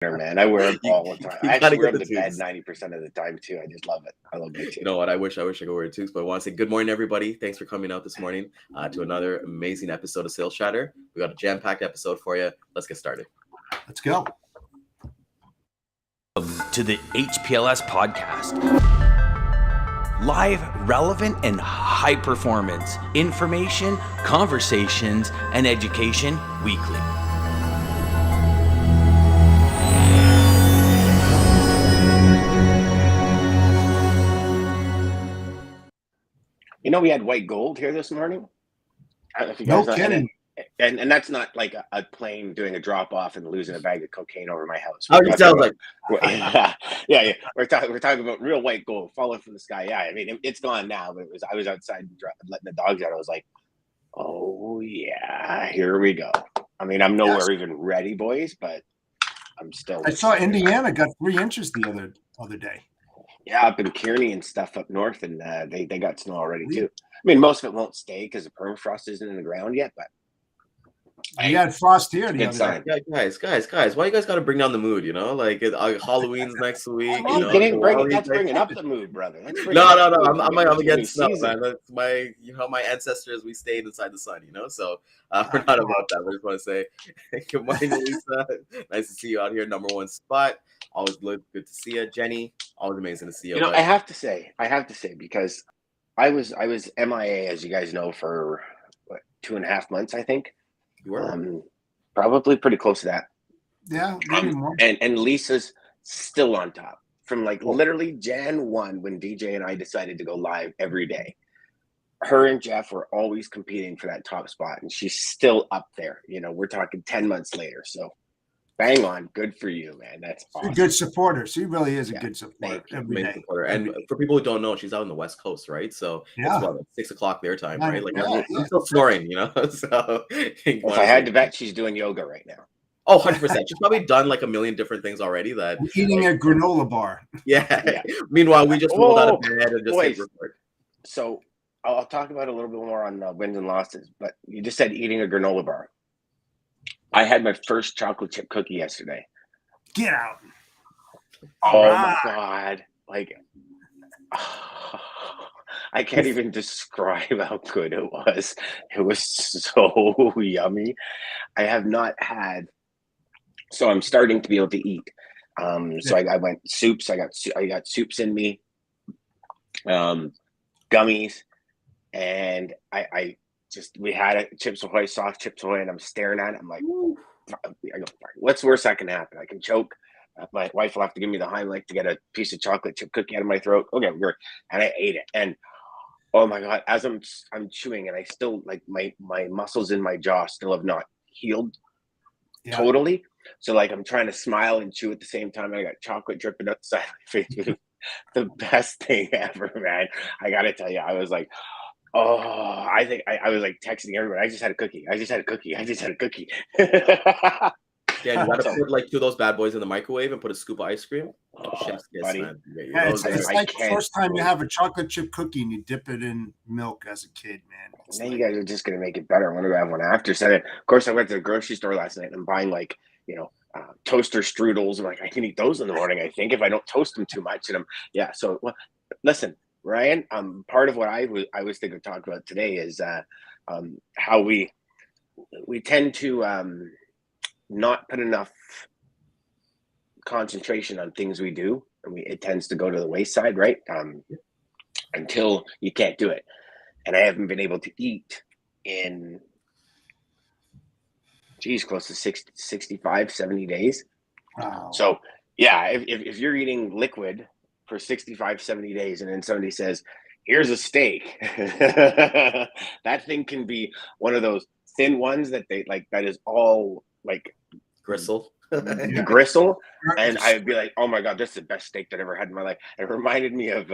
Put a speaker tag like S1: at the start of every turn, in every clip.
S1: Man, I wear them all the time.
S2: You
S1: I actually
S2: gotta
S1: wear
S2: get
S1: them
S2: the
S1: to bed
S2: tunes.
S1: 90% of the time too. I just love it. I love my tunes.
S2: You know what? I wish I could wear it too. But I want to say good morning, everybody. Thanks for coming out this morning to another amazing episode of Sales Chatter. We got a jam-packed episode for you. Let's get started.
S3: Let's go.
S4: To the HPLS podcast. Live, relevant, and high performance information, conversations, and education weekly.
S1: You know, we had white gold here this morning. I don't know if you
S3: No
S1: guys know,
S3: kidding.
S1: and that's not like a plane doing a drop off and losing a bag of cocaine over my house.
S2: How it sounds like.
S1: Yeah. We're talking about real white gold falling from the sky. Yeah, I mean it's gone now, but I was outside letting the dogs out. I was like, oh yeah, here we go. I mean, I'm nowhere even ready, boys, but I'm still.
S3: I saw Indiana got 3 inches the other day.
S1: Yeah, up in Kearney and stuff up north, and they got snow already too. I mean, most of it won't stay because the permafrost isn't in the ground yet, but
S3: We had frost here the
S1: good
S3: other
S1: sign.
S3: day.
S2: Yeah, guys, why you guys got to bring down the mood? You know, like Halloween's next week.
S3: You
S2: know,
S1: That's bringing up the mood, brother.
S2: No. I'm against snow, man. That's my ancestors. We stayed inside the sun, you know. So we're not about that. I just want to say, good morning, Lisa. Nice to see you out here, number one spot. Always good to see you, Jenny. Always amazing to see you.
S1: You know, I have to say, because I was MIA, as you guys know, for 2.5 months, I think.
S2: You were
S1: probably pretty close to that.
S3: Yeah, maybe more.
S1: And Lisa's still on top from like literally Jan 1 when DJ and I decided to go live every day. Her and Jeff were always competing for that top spot, and she's still up there. You know, we're talking 10 months later. So bang on. Good for you, man. That's awesome.
S3: A good supporter. She really is a good supporter every day.
S2: Supporter. And for people who don't know, she's out on the West Coast, right? So it's like 6 o'clock their time, right? Like I'm still snoring, you know. So
S1: if I had to bet, she's doing yoga right now.
S2: Oh, 100%. She's probably done like a million different things already. That
S3: eating a granola bar.
S2: Yeah. Meanwhile, we just rolled out of bed and just hit record.
S1: So I'll talk about it a little bit more on wins and losses. But you just said eating a granola bar. I had my first chocolate chip cookie yesterday.
S3: Get out.
S1: My God. Like, I can't even describe how good it was. It was so yummy. I have not had, so I'm starting to be able to eat. So I went soups. I got soups in me, gummies, and we had it, Chips Ahoy, soft Chips Ahoy, and I'm staring at it. I'm like, I go, what's worse that can happen? I can choke. My wife will have to give me the Heimlich to get a piece of chocolate chip cookie out of my throat. Okay, we're good. And I ate it. And oh my God, as I'm chewing, and I still, like, my muscles in my jaw still have not healed totally. So like I'm trying to smile and chew at the same time. I got chocolate dripping up the side of my face. The best thing ever, man. I gotta tell you, I was like, I think I was like texting everyone. I just had a cookie.
S2: Yeah, you gotta put like 2 of those bad boys in the microwave and put a scoop of ice cream. Chef's kiss,
S1: buddy.
S2: man.
S3: It's like the first time you have a chocolate chip cookie and you dip it in milk as a kid, man.
S1: Now you guys are just gonna make it better. I want to have one after. So of course, I went to the grocery store last night and I'm buying like, toaster strudels. I'm like, I can eat those in the morning, I think, if I don't toast them too much. And so listen, Ryan, part of what I was thinking to talk about today is how we tend to not put enough concentration on things we do, and it tends to go to the wayside, right? Until you can't do it. And I haven't been able to eat in close to 60, 65, 70 days.
S3: Wow.
S1: So yeah, if you're eating liquid for 65, 70 days, and then somebody says, here's a steak, that thing can be one of those thin ones that that is all like
S2: gristle.
S1: Gristle. And I'd be like, oh my God, this is the best steak that I ever had in my life. It reminded me of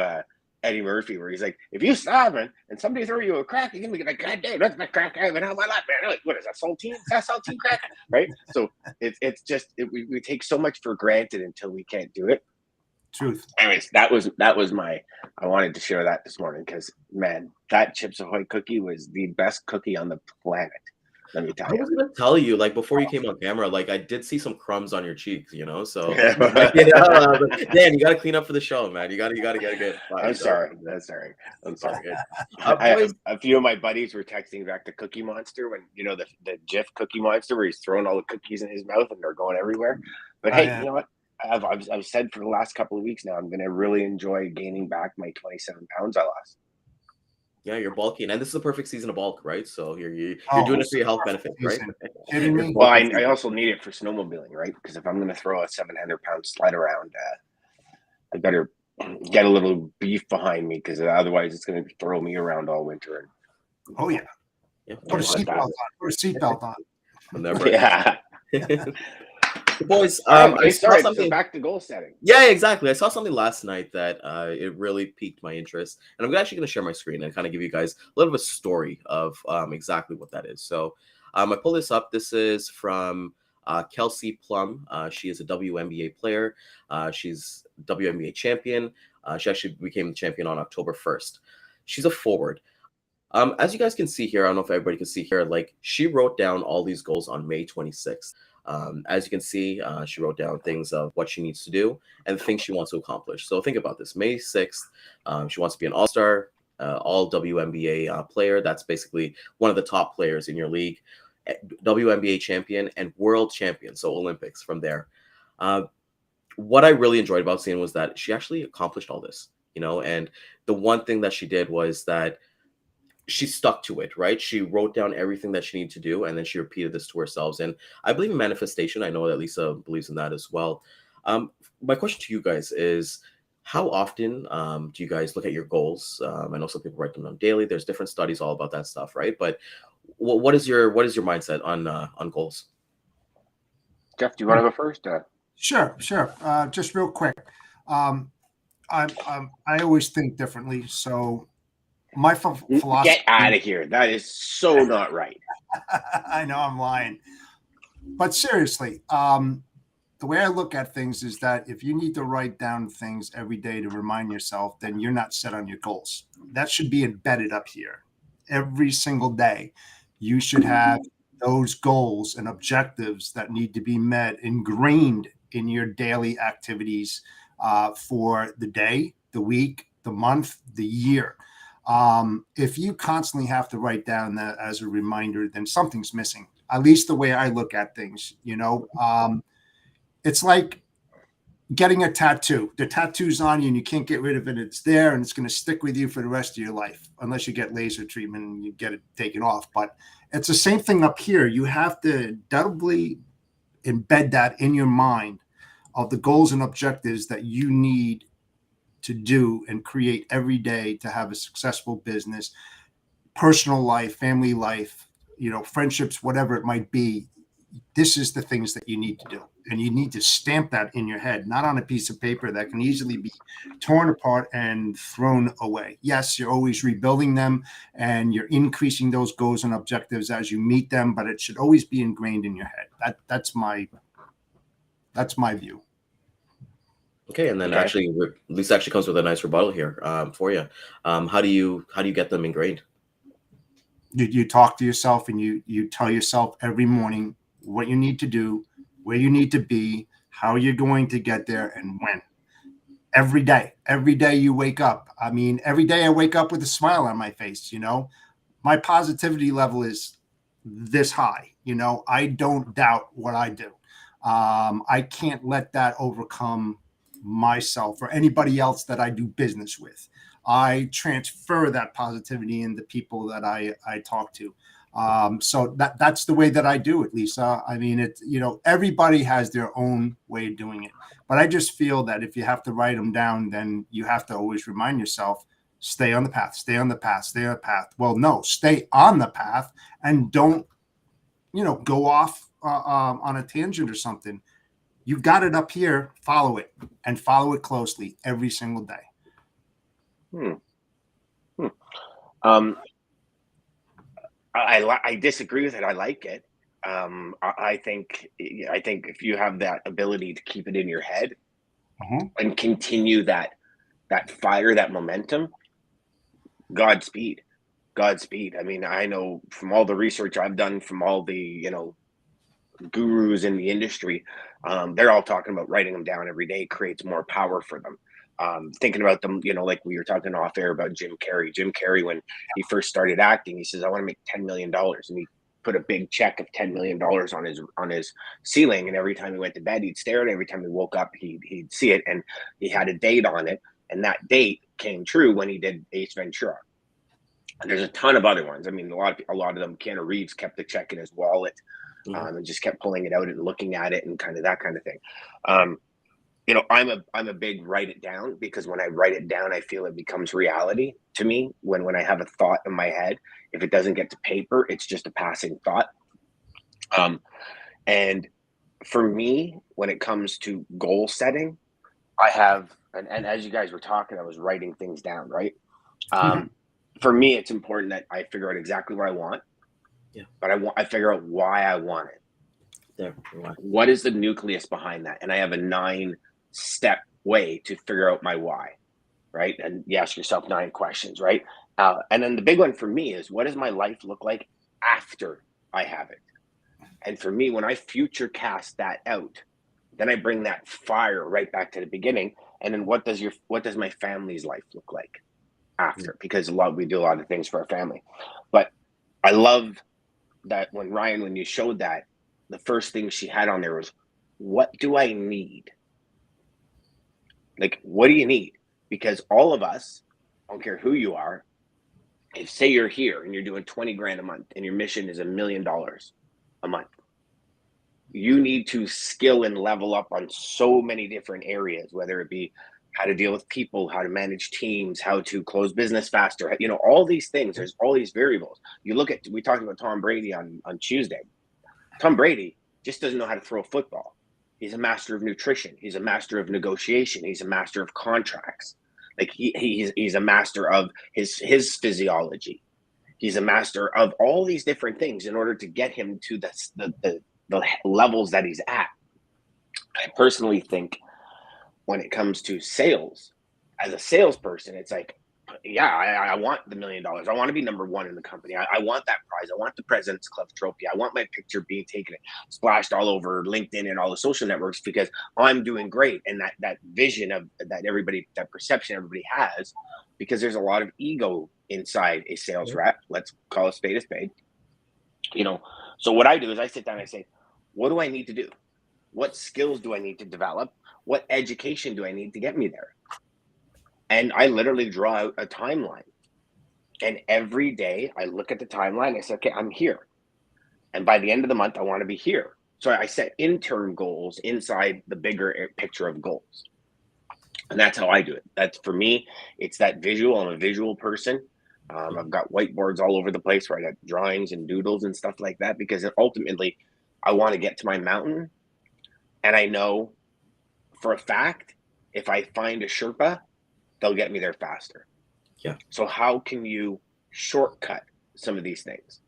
S1: Eddie Murphy, where he's like, if you starving and somebody throw you a crack, you're gonna be like, God damn, that's the crack I haven't had in my life, man. They're like, what is that, saltine? Is that saltine crack? Right? So it's just we take so much for granted until we can't do it.
S3: Truth.
S1: Anyways, that was I wanted to share that this morning because, man, that Chips Ahoy cookie was the best cookie on the planet. Let me tell
S2: I
S1: you.
S2: was gonna tell you, like, before you came on camera, like, I did see some crumbs on your cheeks, so
S1: Yeah.
S2: like, Dan, you gotta clean up for the show, man. You gotta get
S1: I'm
S2: fired.
S1: sorry.
S2: That's
S1: I'm sorry.
S2: good.
S1: I,
S2: Boys,
S1: a few of my buddies were texting back to Cookie Monster when the GIF Cookie Monster where he's throwing all the cookies in his mouth and they're going everywhere. But hey,
S3: yeah.
S1: you know what? I've said for the last couple of weeks now I'm going to really enjoy gaining back my 27 pounds I lost.
S2: yeah, you're bulking, and this is the perfect season of bulk, right? So you're doing it
S3: It's
S2: for your health
S3: perfect
S2: benefit, right?
S3: season. Kidding me?
S1: Well, I also need it for snowmobiling, right? Because if I'm going to throw a 700-pound sled around, I better get a little beef behind me because otherwise it's going to throw me around all winter.
S3: Oh yeah. Put a seatbelt on. Put a seatbelt on.
S1: Yeah.
S2: Boys,
S1: Okay,
S2: I saw something.
S1: So back to goal setting.
S2: Yeah, exactly. I saw something last night that it really piqued my interest, and I'm actually going to share my screen and kind of give you guys a little bit of a story of exactly what that is. So I pulled this up. This is from Kelsey Plum. She is a WNBA player. She's WNBA champion. She actually became the champion on October 1st. She's a forward. As you guys can see here, I don't know if everybody can see here, like she wrote down all these goals on May 26th. As you can see, she wrote down things of what she needs to do and things she wants to accomplish. So think about this. May 6th, she wants to be an all-star, all WNBA player. That's basically one of the top players in your league, WNBA champion and world champion, so Olympics from there. What I really enjoyed about seeing was that she actually accomplished all this, and the one thing that she did was that she stuck to it, right? She wrote down everything that she needed to do, and then she repeated this to herself. And I believe in manifestation. I know that Lisa believes in that as well. My question to you guys is, how often do you guys look at your goals? I know some people write them down daily. There's different studies all about that stuff, right? But what is your mindset on goals?
S1: Jeff, do you want to go first?
S3: Sure. Just real quick. I always think differently, so. My philosophy.
S1: Get out of here. That is so not right.
S3: I know I'm lying. But seriously, the way I look at things is that if you need to write down things every day to remind yourself, then you're not set on your goals. That should be embedded up here. Every single day, you should have those goals and objectives that need to be met ingrained in your daily activities for the day, the week, the month, the year. If you constantly have to write down that as a reminder, then something's missing. At least the way I look at things, it's like getting a tattoo. The tattoo's on you and you can't get rid of it. It's there and it's going to stick with you for the rest of your life, unless you get laser treatment and you get it taken off. But it's the same thing up here. You have to doubly embed that in your mind of the goals and objectives that you need to do and create every day to have a successful business, personal life, family life, friendships, whatever it might be. This is the things that you need to do. And you need to stamp that in your head, not on a piece of paper that can easily be torn apart and thrown away. Yes, you're always rebuilding them and you're increasing those goals and objectives as you meet them, but it should always be ingrained in your head. That's my view.
S2: Okay, and then actually, Lisa actually comes with a nice rebuttal here for you. How do you get them ingrained?
S3: You talk to yourself and you tell yourself every morning what you need to do, where you need to be, how you're going to get there, and when. Every day you wake up. I mean, every day I wake up with a smile on my face. My positivity level is this high. I don't doubt what I do. I can't let that overcome myself or anybody else that I do business with. I transfer that positivity in the people that I talk to. So that's the way that I do it, Lisa. I mean, everybody has their own way of doing it, but I just feel that if you have to write them down, then you have to always remind yourself, stay on the path, stay on the path, stay on the path. Well, no, stay on the path and don't, go off on a tangent or something. You've got it up here, follow it and follow it closely every single day.
S1: I disagree with it. I like it. I think if you have that ability to keep it in your head and continue that fire, that momentum, Godspeed. Godspeed. I mean, I know from all the research I've done, from all the, gurus in the industry, they're all talking about writing them down every day creates more power for them. Thinking about them, like we were talking off air about Jim Carrey. Jim Carrey, when he first started acting, he says, "I want to make $10 million," and he put a big check of $10 million on his ceiling. And every time he went to bed, he'd stare at it. Every time he woke up, he'd see it, and he had a date on it. And that date came true when he did Ace Ventura. And there's a ton of other ones. I mean, a lot of them. Keanu Reeves kept the check in his wallet, and just kept pulling it out and looking at it and kind of that kind of thing. I'm a big write it down, because when I write it down, I feel it becomes reality to me. When I have a thought in my head, if it doesn't get to paper, it's just a passing thought. And for me, when it comes to goal setting, I have, and as you guys were talking, I was writing things down, right? For me, it's important that I figure out exactly what I want.
S2: Yeah.
S1: But I figure out why I want it.
S2: There.
S1: What is the nucleus behind that? And I have a 9-step way to figure out my why, right? And you ask yourself 9 questions, right? And then the big one for me is, what does my life look like after I have it? And for me, when I future cast that out, then I bring that fire right back to the beginning. And then what does my family's life look like after? Because we do a lot of things for our family. But I love that when you showed that, the first thing she had on there was, what do I need? Like, what do you need? Because all of us, I don't care who you are, if say you're here and you're doing 20 grand a month and your mission is $1 million a month, you need to skill and level up on so many different areas, whether it be how to deal with people, how to manage teams, how to close business faster, all these things. There's all these variables. We talked about Tom Brady on Tuesday. Tom Brady just doesn't know how to throw a football. He's a master of nutrition. He's a master of negotiation. He's a master of contracts. Like he's a master of his physiology. He's a master of all these different things in order to get him to the levels that he's at. I personally think when it comes to sales, as a salesperson, it's like, yeah, I want the $1 million. I want to be number 1 in the company. I want that prize. I want the President's Club trophy. I want my picture being taken, splashed all over LinkedIn and all the social networks, because I'm doing great. And that vision of that perception everybody has, because there's a lot of ego inside a sales rep. Let's call a spade a spade. So what I do is I sit down and I say, what do I need to do? What skills do I need to develop? What education do I need to get me there? And I literally draw out a timeline. And every day I look at the timeline. I say, okay, I'm here. And by the end of the month, I want to be here. So I set interim goals inside the bigger picture of goals. And that's how I do it. That's, for me, it's that visual. I'm a visual person. I've got whiteboards all over the place where I got drawings and doodles and stuff like that, because ultimately I want to get to my mountain. And I know for a fact, if I find a Sherpa, they'll get me there faster.
S2: Yeah. So
S1: how can you shortcut some of these things?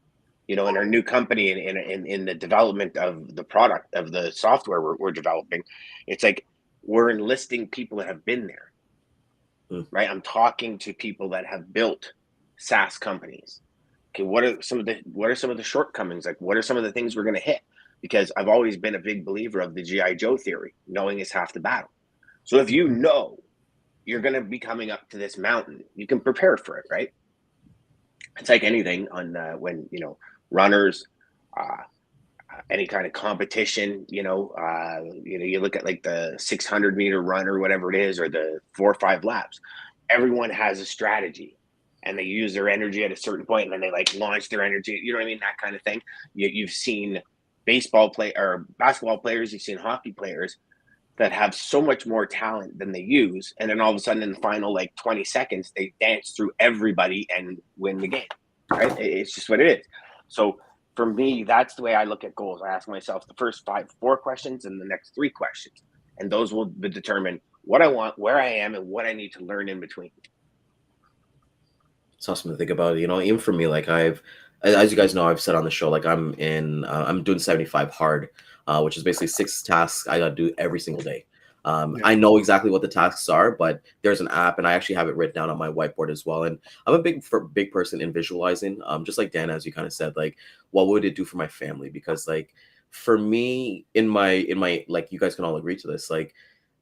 S1: In our new company, in the development of the product, of the software we're developing, it's like we're enlisting people that have been there, right? I'm talking to people that have built SaaS companies. Okay, what are some of the shortcomings? Like, what are some of the things we're going to hit? Because I've always been a big believer of the G.I. Joe theory. Knowing is half the battle. So if you know you're going to be coming up to this mountain, you can prepare for it, right? It's like anything on when runners, any kind of competition. You look at like the 600-meter run or whatever it is, or the 4 or 5 laps. Everyone has a strategy, and they use their energy at a certain point, and then they like launch their energy. You know what I mean? That kind of thing. You've seen basketball players. You've seen hockey players that have so much more talent than they use. And then all of a sudden in the final, like 20 seconds, they dance through everybody and win the game, right? It's just what it is. So for me, that's the way I look at goals. I ask myself the first 4 questions and the next 3 questions. And those will determine what I want, where I am, and what I need to learn in between.
S2: It's awesome to think about. Even for me, like as you guys know, I've said on the show, like I'm doing 75 hard, which is basically 6 tasks I got to do every single day. I know exactly what the tasks are, but there's an app, and I actually have it written down on my whiteboard as well. And I'm a big person in visualizing, just like Dan, as you kind of said, like, what would it do for my family? Because like for me, in my like, you guys can all agree to this, like,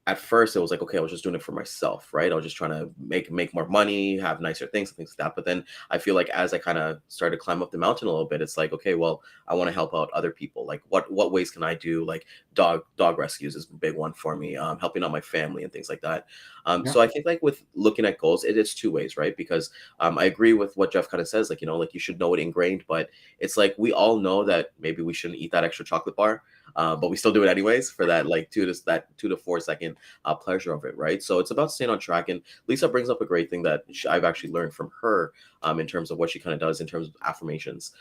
S2: at first it was like, okay, I was just doing it for myself, right? I was just trying to make more money, have nicer things and things like that. But then I feel like as I kind of started to climb up the mountain a little bit, it's like, okay, well, I want to help out other people. Like what ways can I do? Like dog rescues is a big one for me, helping out my family and things like that. So I think like with looking at goals, it's two ways, right? Because I agree with what Jeff kind of says, like, you know, like you should know it ingrained, but it's like we all know that maybe we shouldn't eat that extra chocolate bar. But we still do it anyways for that like 2 to 4 second pleasure of it, right? So it's about staying on track. And Lisa brings up a great thing that I've actually learned from her in terms of what she kind of does in terms of affirmations.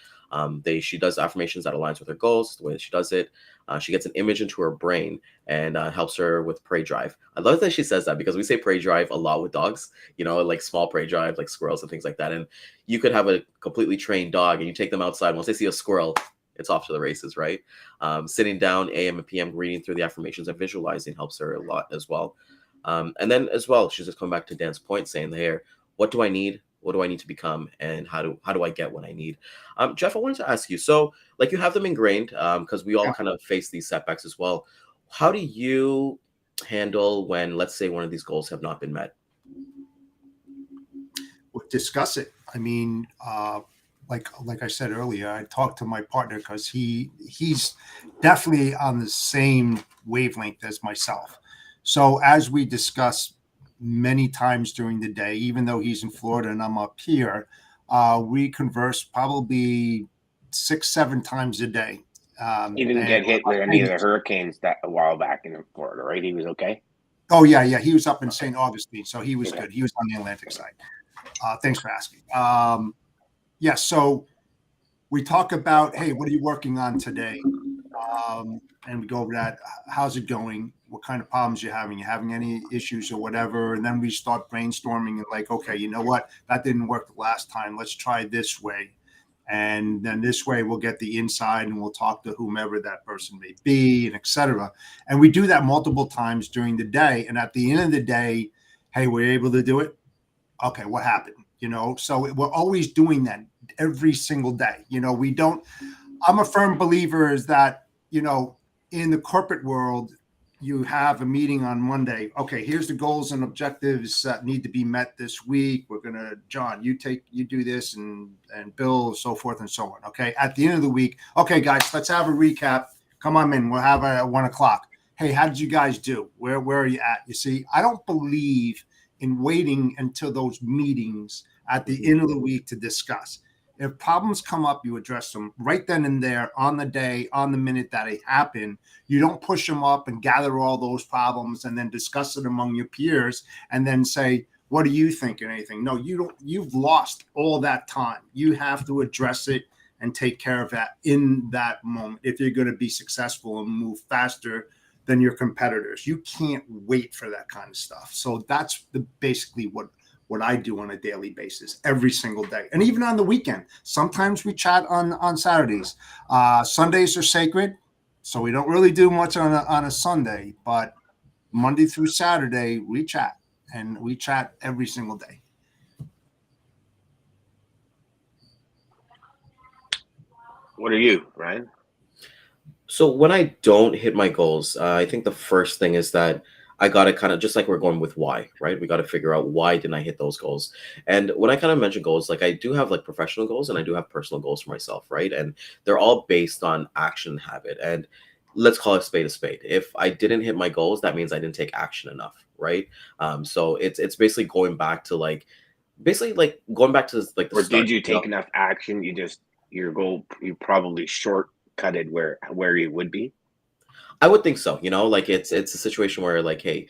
S2: She does affirmations that aligns with her goals, the way that she does it. She gets an image into her brain and helps her with prey drive. I love that she says that because we say prey drive a lot with dogs, you know, like small prey drive, like squirrels and things like that. And you could have a completely trained dog and you take them outside. Once they see a squirrel, it's off to the races, right? Sitting down AM and PM, reading through the affirmations and visualizing helps her a lot as well. And then as well, she's just coming back to Dan's point, saying here, what do I need? What do I need to become? And how do I get what I need? Jeff, I wanted to ask you, so like you have them ingrained because we all kind of face these setbacks as well. How do you handle when, let's say, one of these goals have not been met?
S3: We'll discuss it. I mean, like I said earlier, I talked to my partner because he's definitely on the same wavelength as myself. So as we discuss many times during the day, even though he's in Florida and I'm up here, we converse probably 6-7 times a day.
S1: He didn't get hit with any of the hurricanes that a while back in Florida, right? He was okay.
S3: Oh yeah. He was up in St. Augustine, so he was good. He was on the Atlantic side. Thanks for asking. Yeah, so we talk about, hey, what are you working on today? And we go over that. How's it going? What kind of problems you're having? You having any issues or whatever? And then we start brainstorming and like, okay, you know what? That didn't work the last time. Let's try this way. And then this way we'll get the inside and we'll talk to whomever that person may be and et cetera. And we do that multiple times during the day. And at the end of the day, hey, we're able to do it. Okay, what happened? You know, so we're always doing that every single day. You know, I'm a firm believer is that, you know, in the corporate world, you have a meeting on Monday. Okay, here's the goals and objectives that need to be met this week. We're going to, John, you do this and Bill, so forth and so on. Okay. At the end of the week, okay, guys, let's have a recap. Come on in. We'll have a 1:00. Hey, how did you guys do? Where are you at? You see, I don't believe in waiting until those meetings at the end of the week to discuss. If problems come up, you address them right then and there on the day, on the minute that it happened. You don't push them up and gather all those problems and then discuss it among your peers and then say, what do you think or anything? No, you don't. You've lost all that time. You have to address it and take care of that in that moment if you're going to be successful and move faster than your competitors. You can't wait for that kind of stuff. So that's basically what I do on a daily basis, every single day. And even on the weekend, sometimes we chat on Saturdays. Sundays are sacred, so we don't really do much on a Sunday, but Monday through Saturday, we chat, and we chat every single day.
S1: What are you, Ryan?
S2: So when I don't hit my goals, I think the first thing is that I got to kind of, just like we're going with why, right? We got to figure out why didn't I hit those goals? And when I kind of mention goals, like I do have like professional goals and I do have personal goals for myself, right? And they're all based on action habit. And let's call it spade a spade. If I didn't hit my goals, that means I didn't take action enough, right? So it's basically going back to like going back to like the
S1: or
S2: start,
S1: did you take enough action? Your goal, you probably shortcutted where you would be.
S2: I would think so. You know, like it's a situation where like, hey,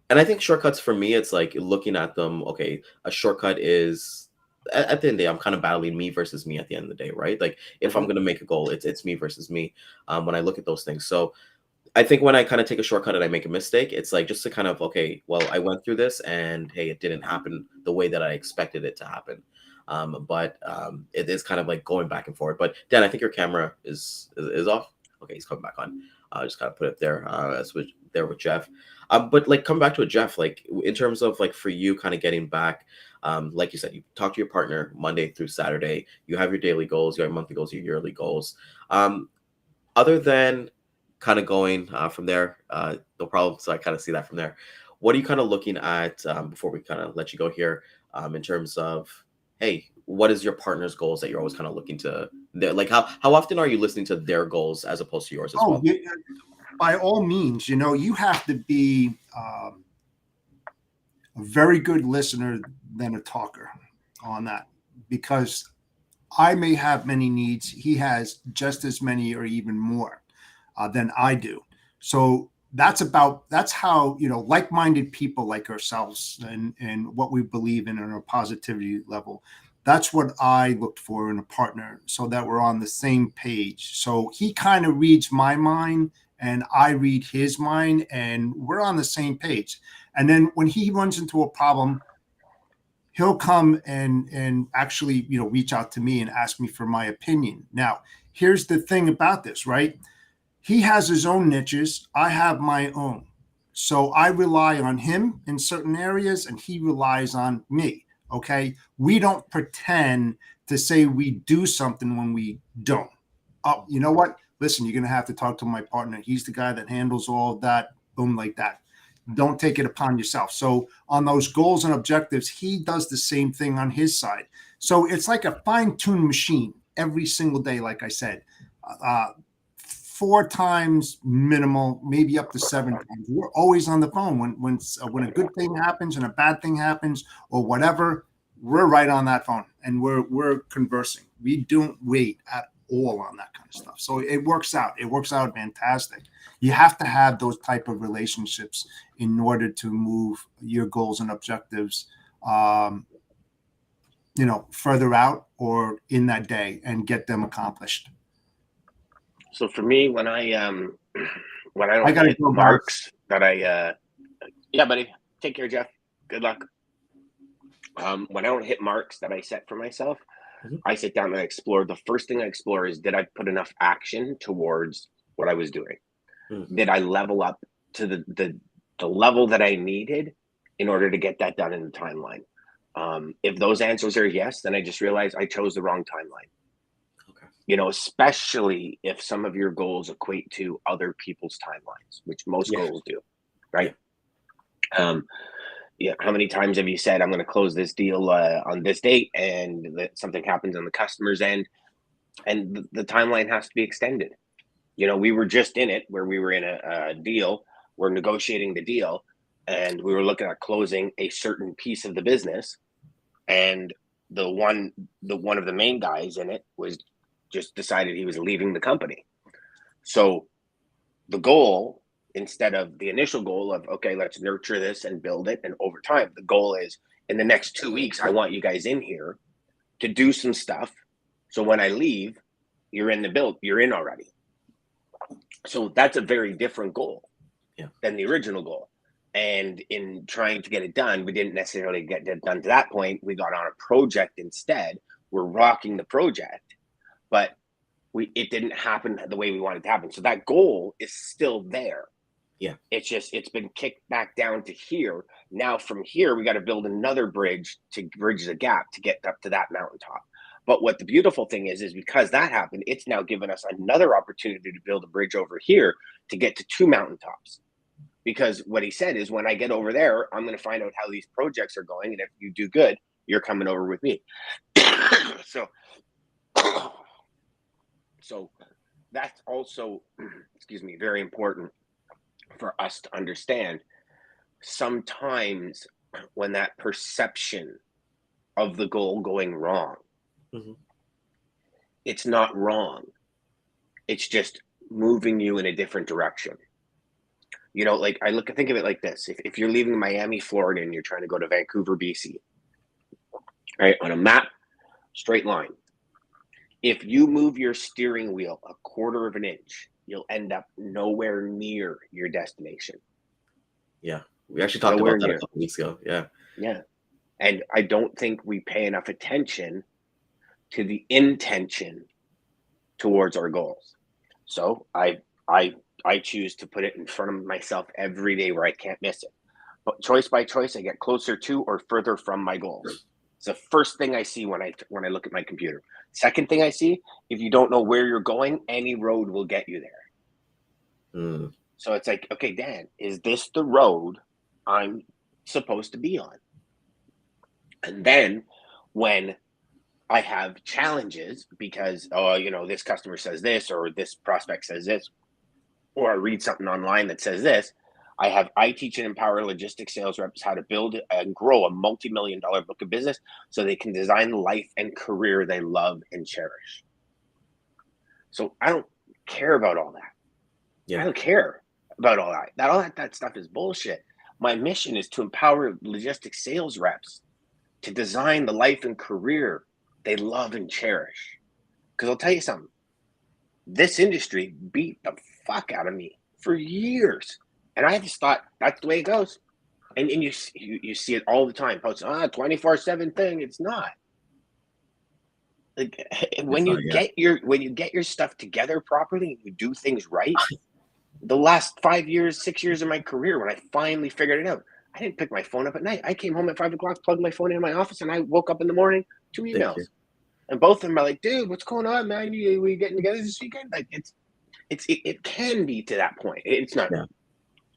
S2: and I think shortcuts for me, it's like looking at them. Okay, a shortcut is at the end of the day, I'm kind of battling me versus me at the end of the day, right? Like if I'm going to make a goal, it's me versus me when I look at those things. So I think when I kind of take a shortcut and I make a mistake, it's like just to kind of, okay, well, I went through this and hey, it didn't happen the way that I expected it to happen. But it is kind of like going back and forth. But Dan, I think your camera is off. Okay, he's coming back on. Just kind of put it there as with Jeff. But like, come back to it, Jeff, like in terms of like for you kind of getting back, like you said, you talk to your partner Monday through Saturday, you have your daily goals, your monthly goals, your yearly goals. Other than kind of going from there, no problem. So I kind of see that from there. What are you kind of looking at before we kind of let you go here in terms of, hey, what is your partner's goals that you're always kind of looking to, like how often are you listening to their goals as opposed to yours as well?
S3: Yeah, by all means, you have to be a very good listener than a talker on that, because I may have many needs. He has just as many or even more than I do. So that's how, like-minded people like ourselves and what we believe in on a positivity level. That's what I looked for in a partner, so that we're on the same page. So he kind of reads my mind and I read his mind, and we're on the same page. And then when he runs into a problem, he'll come and actually, reach out to me and ask me for my opinion. Now, here's the thing about this, right? He has his own niches. I have my own. So I rely on him in certain areas and he relies on me. Okay. We don't pretend to say we do something when we don't. Oh, you know what? Listen, you're going to have to talk to my partner. He's the guy that handles all of that. Boom, like that. Don't take it upon yourself. So on those goals and objectives, he does the same thing on his side. So it's like a fine-tuned machine every single day, like I said. 4 times minimal, maybe up to 7 times. We're always on the phone when a good thing happens and a bad thing happens or whatever. We're right on that phone and we're conversing. We don't wait at all on that kind of stuff. So it works out. It works out fantastic. You have to have those type of relationships in order to move your goals and objectives, further out or in that day and get them accomplished.
S1: So for me, when I don't hit marks that yeah, buddy, take care, Jeff. Good luck. When I don't hit marks that I set for myself, I sit down and I explore. The first thing I explore is, did I put enough action towards what I was doing? Did I level up to the level that I needed in order to get that done in the timeline? If those answers are yes, then I just realized I chose the wrong timeline. Especially if some of your goals equate to other people's timelines, which most goals do, right? Yeah. How many times have you said, I'm going to close this deal on this date, and something happens on the customer's end, and the timeline has to be extended? We were just in it where we were in a deal. We're negotiating the deal, and we were looking at closing a certain piece of the business, and the one of the main guys in it was just decided he was leaving the company. So the goal, instead of the initial goal of, okay, let's nurture this and build it, and over time, the goal is, in the next 2 weeks, I want you guys in here to do some stuff. So when I leave, you're in the build, you're in already. So that's a very different goal than the original goal. And in trying to get it done, we didn't necessarily get it done to that point. We got on a project instead. We're rocking the project, but it didn't happen the way we wanted it to happen. So that goal is still there.
S2: Yeah.
S1: It's been kicked back down to here. Now from here, we got to build another bridge to bridge the gap to get up to that mountaintop. But what the beautiful thing is because that happened, it's now given us another opportunity to build a bridge over here to get to 2 mountaintops. Because what he said is, when I get over there, I'm going to find out how these projects are going. And if you do good, you're coming over with me. So that's also, very important for us to understand. Sometimes when that perception of the goal going wrong, it's not wrong. It's just moving you in a different direction. Like think of it like this. If you're leaving Miami, Florida, and you're trying to go to Vancouver, BC, right, on a map, straight line. If you move your steering wheel 1/4 of an inch, you'll end up nowhere near your destination.
S2: Yeah. We actually talked about that a couple weeks ago. Yeah.
S1: Yeah. And I don't think we pay enough attention to the intention towards our goals. So I I choose to put it in front of myself every day where I can't miss it. But choice by choice, I get closer to or further from my goals. It's the first thing I see when I look at my computer. Second thing I see, if you don't know where you're going, any road will get you there. So it's like, okay, Dan, is this the road I'm supposed to be on? And then when I have challenges because, this customer says this, or this prospect says this, or I read something online that says this, I teach and empower logistics sales reps how to build and grow a multi-million-dollar book of business so they can design the life and career they love and cherish. So I don't care about all that.
S2: Yeah.
S1: I don't care about all that. That stuff is bullshit. My mission is to empower logistics sales reps to design the life and career they love and cherish. Because I'll tell you something, this industry beat the fuck out of me for years. And I just thought that's the way it goes. And you see it all the time. Posts, 24/7 thing. It's not. Like when you get your stuff together properly and you do things right, the last 5 years, 6 years of my career, when I finally figured it out, I didn't pick my phone up at night. I came home at 5 o'clock, plugged my phone in my office, and I woke up in the morning, 2 emails. And both of them are like, dude, what's going on, man? We getting together this weekend? Like it can be to that point. It's not. Yeah.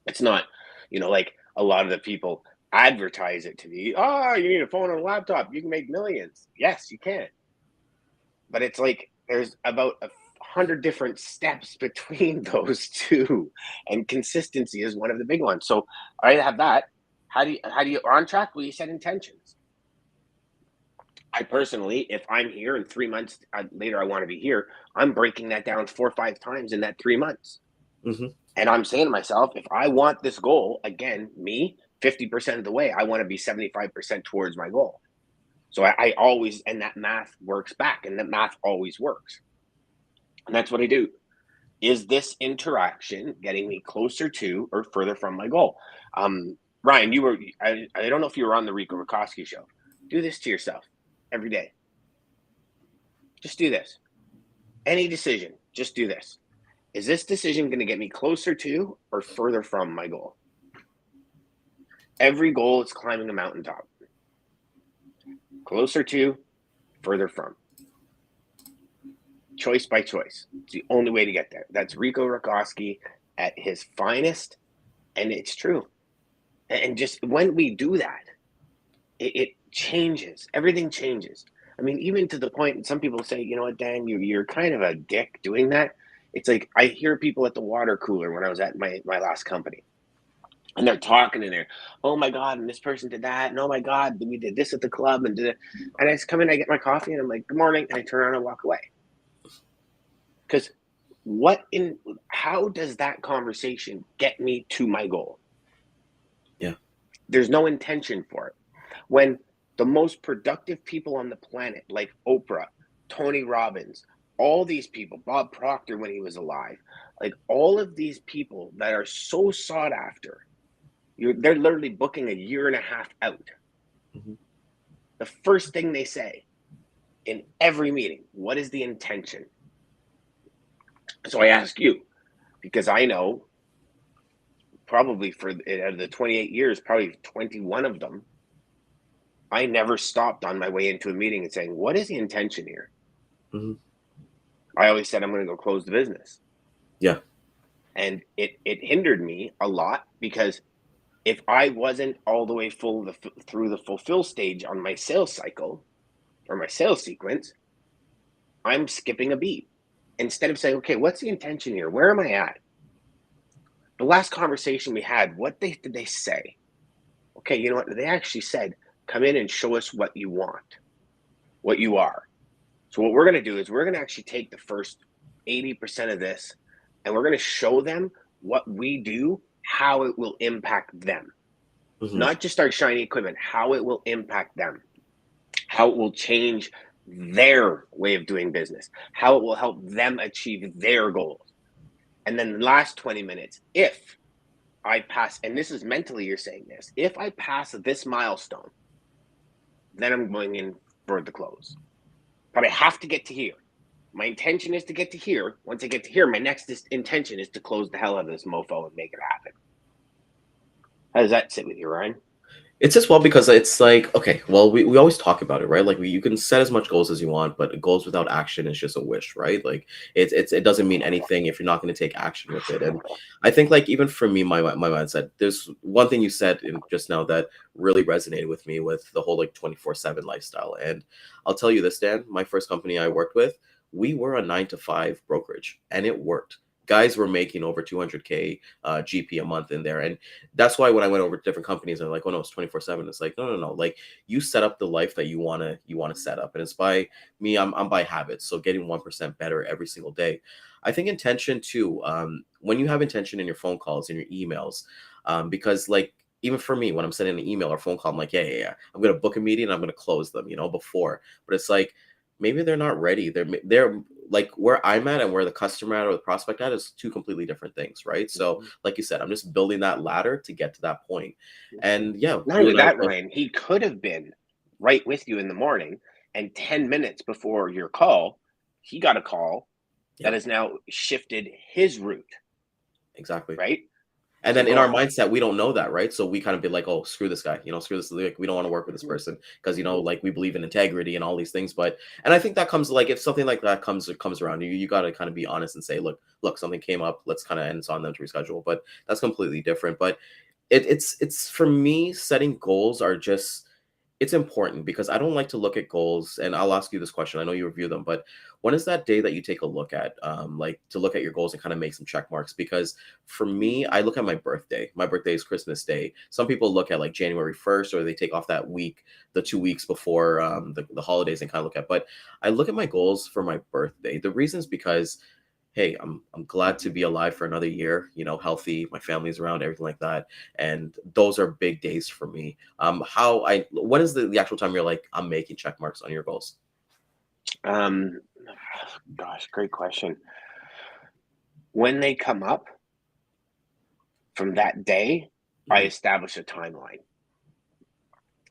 S1: It's not. Like a lot of the people advertise it to me. Oh, you need a phone and a laptop. You can make millions. Yes, you can. But it's like there's about 100 different steps between those two, and consistency is one of the big ones. So I have that. How do you on track? Well, you set intentions. I personally, if I'm here and 3 months later I want to be here, I'm breaking that down 4 or 5 times in that 3 months. And I'm saying to myself, if I want this goal, again, 50% of the way, I want to be 75% towards my goal. So I always, and that math works back, and that math always works. And that's what I do. Is this interaction getting me closer to or further from my goal? Ryan, I don't know if you were on the Rico Rakoski show. Do this to yourself every day. Just do this. Any decision, just do this. Is this decision going to get me closer to or further from my goal? Every goal is climbing a mountaintop. Closer to, further from. Choice by choice. It's the only way to get there. That's Rico Rakoski at his finest, and it's true. And just when we do that, it changes. Everything changes. I mean, even to the point, and some people say, you know what, Dan, you're kind of a dick doing that. It's like I hear people at the water cooler when I was at my last company. And they're talking in there, oh my God, and this person did that, and oh my God, we did this at the club, and did it. And I just come in, I get my coffee, and I'm like, good morning, and I turn around and walk away. Because how does that conversation get me to my goal?
S2: Yeah.
S1: There's no intention for it. When the most productive people on the planet, like Oprah, Tony Robbins, all these people, Bob Proctor when he was alive, like all of these people that are so sought after, they're literally booking 1.5 years out. The first thing they say in every meeting, what is the intention? So I ask you, because I know probably for the 28 years, probably 21 of them, I never stopped on my way into a meeting and saying, what is the intention here? I always said, I'm going to go close the business.
S2: Yeah.
S1: And it hindered me a lot, because if I wasn't all the way through the fulfill stage on my sales cycle or my sales sequence, I'm skipping a beat. Instead of saying, okay, what's the intention here? Where am I at? The last conversation we had, did they say? Okay, you know what? They actually said, come in and show us what you want, what you are. So what we're going to do is we're going to actually take the first 80% of this, and we're going to show them what we do, how it will impact them. Not just our shiny equipment, how it will impact them, how it will change their way of doing business, how it will help them achieve their goals. And then the last 20 minutes, if I pass, and this is mentally you're saying this, if I pass this milestone, then I'm going in for the close. But I have to get to here. My intention is to get to here. Once I get to here, my next intention is to close the hell out of this mofo and make it happen. How does that sit with you, Ryan?
S2: It's just well because it's like, okay, well, we always talk about it, right? Like you can set as much goals as you want, but goals without action is just a wish, right? Like it doesn't mean anything if you're not going to take action with it. And I think like even for me, my mindset, there's one thing you said just now that really resonated with me with the whole like 24/7 lifestyle. And I'll tell you this, Dan, my first company I worked with, we were a 9 to 5 brokerage and it worked. Guys were making over 200K GP a month in there. And that's why when I went over to different companies, they're like, oh no, it's 24/7. It's like, no. Like you set up the life that you wanna set up. And it's by me, I'm by habit. So getting 1% better every single day. I think intention too, when you have intention in your phone calls, in your emails, because like even for me, when I'm sending an email or phone call, I'm like, yeah. I'm gonna book a meeting and I'm gonna close them, before. But it's like maybe they're not ready. They're like where I'm at and where the customer at or the prospect at is two completely different things, right? So, like you said, I'm just building that ladder to get to that point. And yeah,
S1: not only that, Ryan, he could have been right with you in the morning, and 10 minutes before your call, he got a call that has now shifted his route.
S2: Exactly.
S1: Right.
S2: And then in our mindset, we don't know that, right? So we kind of be like, oh, screw this guy, screw this. Like, we don't want to work with this person because, like we believe in integrity and all these things. But, and I think that comes like, if something like that comes around, you got to kind of be honest and say, look, something came up. Let's kind of end it's on them to reschedule. But that's completely different. But it's for me, setting goals are just, it's important because I don't like to look at goals, and I'll ask you this question. I know you review them, but when is that day that you take a look at, like to look at your goals and kind of make some check marks? Because for me, I look at my birthday. My birthday is Christmas Day. Some people look at like January 1st, or they take off that week, the 2 weeks before the holidays, and kind of look at. But I look at my goals for my birthday. The reason is because, hey, I'm glad to be alive for another year, healthy, my family's around, everything like that. And those are big days for me. When is the actual time you're like, I'm making check marks on your goals?
S1: Gosh, great question. When they come up from that day, I establish a timeline.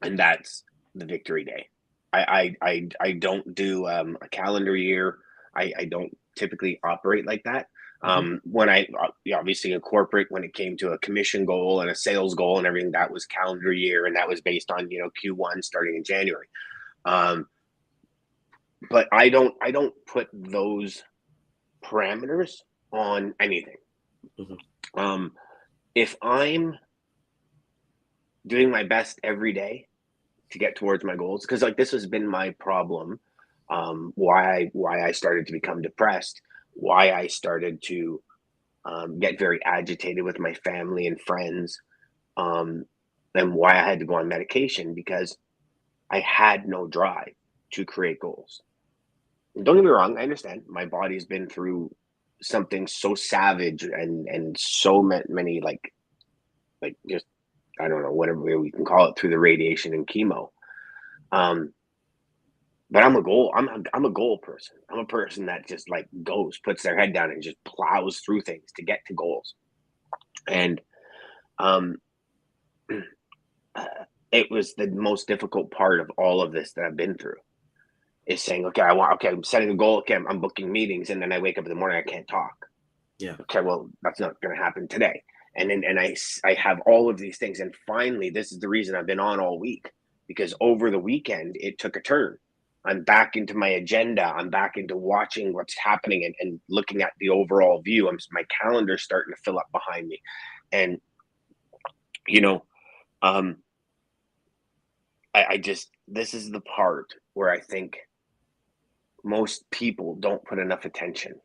S1: And that's the victory day. I don't do a calendar year. I don't typically operate like that. When I obviously in corporate, when it came to a commission goal and a sales goal and everything, that was calendar year, and that was based on Q1 starting in January. But I don't put those parameters on anything. If I'm doing my best every day to get towards my goals, because like this has been my problem, why I started to become depressed, why I started to get very agitated with my family and friends, and why I had to go on medication, because I had no drive to create goals. And don't get me wrong, I understand my body's been through something so savage and so many like just, I don't know, whatever we can call it, through the radiation and chemo. But I'm a goal person. I'm a person that just like puts their head down and just plows through things to get to goals. And it was the most difficult part of all of this that I've been through, is saying, okay, I'm setting a goal. Okay, I'm booking meetings, and then I wake up in the morning, I can't talk.
S2: Yeah.
S1: Okay, well, that's not going to happen today. And then I have all of these things, and finally, this is the reason I've been on all week, because over the weekend it took a turn. I'm back into my agenda. I'm back into watching what's happening and looking at the overall view. My calendar's starting to fill up behind me, and I just, this is the part where I think most people don't put enough attention.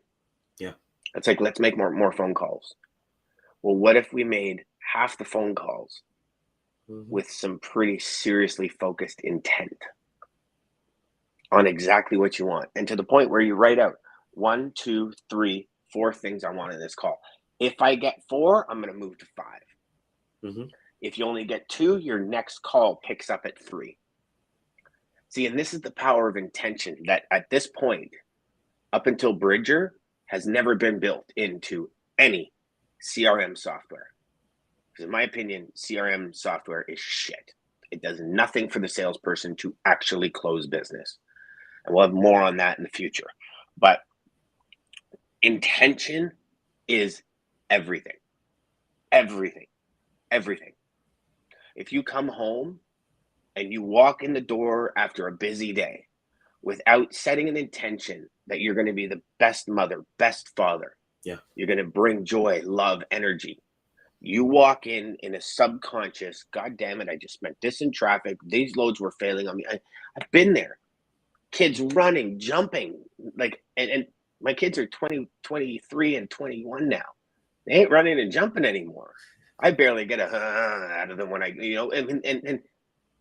S2: Yeah.
S1: It's like, let's make more phone calls. Well, what if we made half the phone calls with some pretty seriously focused intent on exactly what you want, and to the point where you write out 1, 2, 3, 4 things I want in this call. If I get 4, I'm going to move to 5. If you only get 2, your next call picks up at 3. See, and this is the power of intention that at this point, up until Bridger, has never been built into any CRM software. Because in my opinion, CRM software is shit. It does nothing for the salesperson to actually close business. And we'll have more on that in the future. But Intention is everything. Everything. Everything. If you come home and you walk in the door after a busy day without setting an intention that you're going to be the best mother, best father, you're going to bring joy, love, energy. You walk in a subconscious, God damn it, I just spent this in traffic. These loads were failing on me. I've been there. Kids running, jumping, like, and my kids are 20, 23 and 21 now. They ain't running and jumping anymore. I barely get a out of them when I, and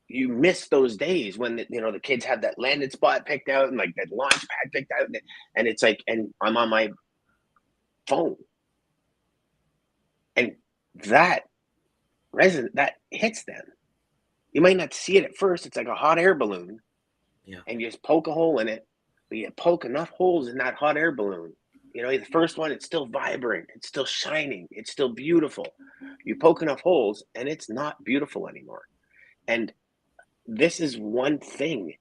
S1: you miss those days when the kids have that landed spot picked out and like that launch pad picked out, and it's like, and I'm on my phone, and that hits them. You might not see it at first. It's like a hot air balloon, and you just poke a hole in it, but you poke enough holes in that hot air balloon. The first one, it's still vibrant, it's still shining, it's still beautiful. You poke enough holes, and it's not beautiful anymore. And this is one thing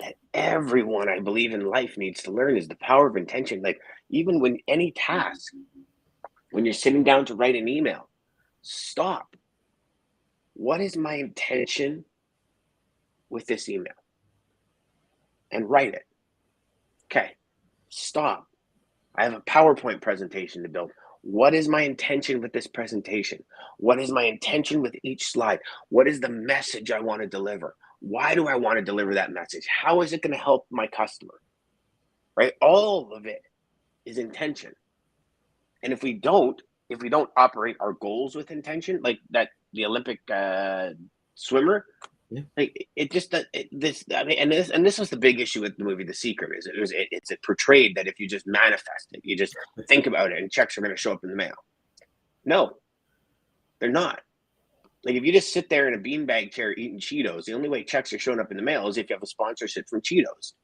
S1: that everyone, I believe, in life needs to learn, is the power of intention. Like, even when any task, when you're sitting down to write an email, stop. What is my intention with this email? And write it. Okay, stop. I have a PowerPoint presentation to build. What is my intention with this presentation? What is my intention with each slide? What is the message I want to deliver? Why do I want to deliver that message? How is it going to help my customer? Right? All of it is intention. And if we don't operate our goals with intention, like the Olympic swimmer, like this was the big issue with the movie The Secret, is it's portrayed that if you just manifest it, you just think about it, and checks are going to show up in the mail. No, they're not. Like, if you just sit there in a beanbag chair eating Cheetos, the only way checks are showing up in the mail is if you have a sponsorship from Cheetos.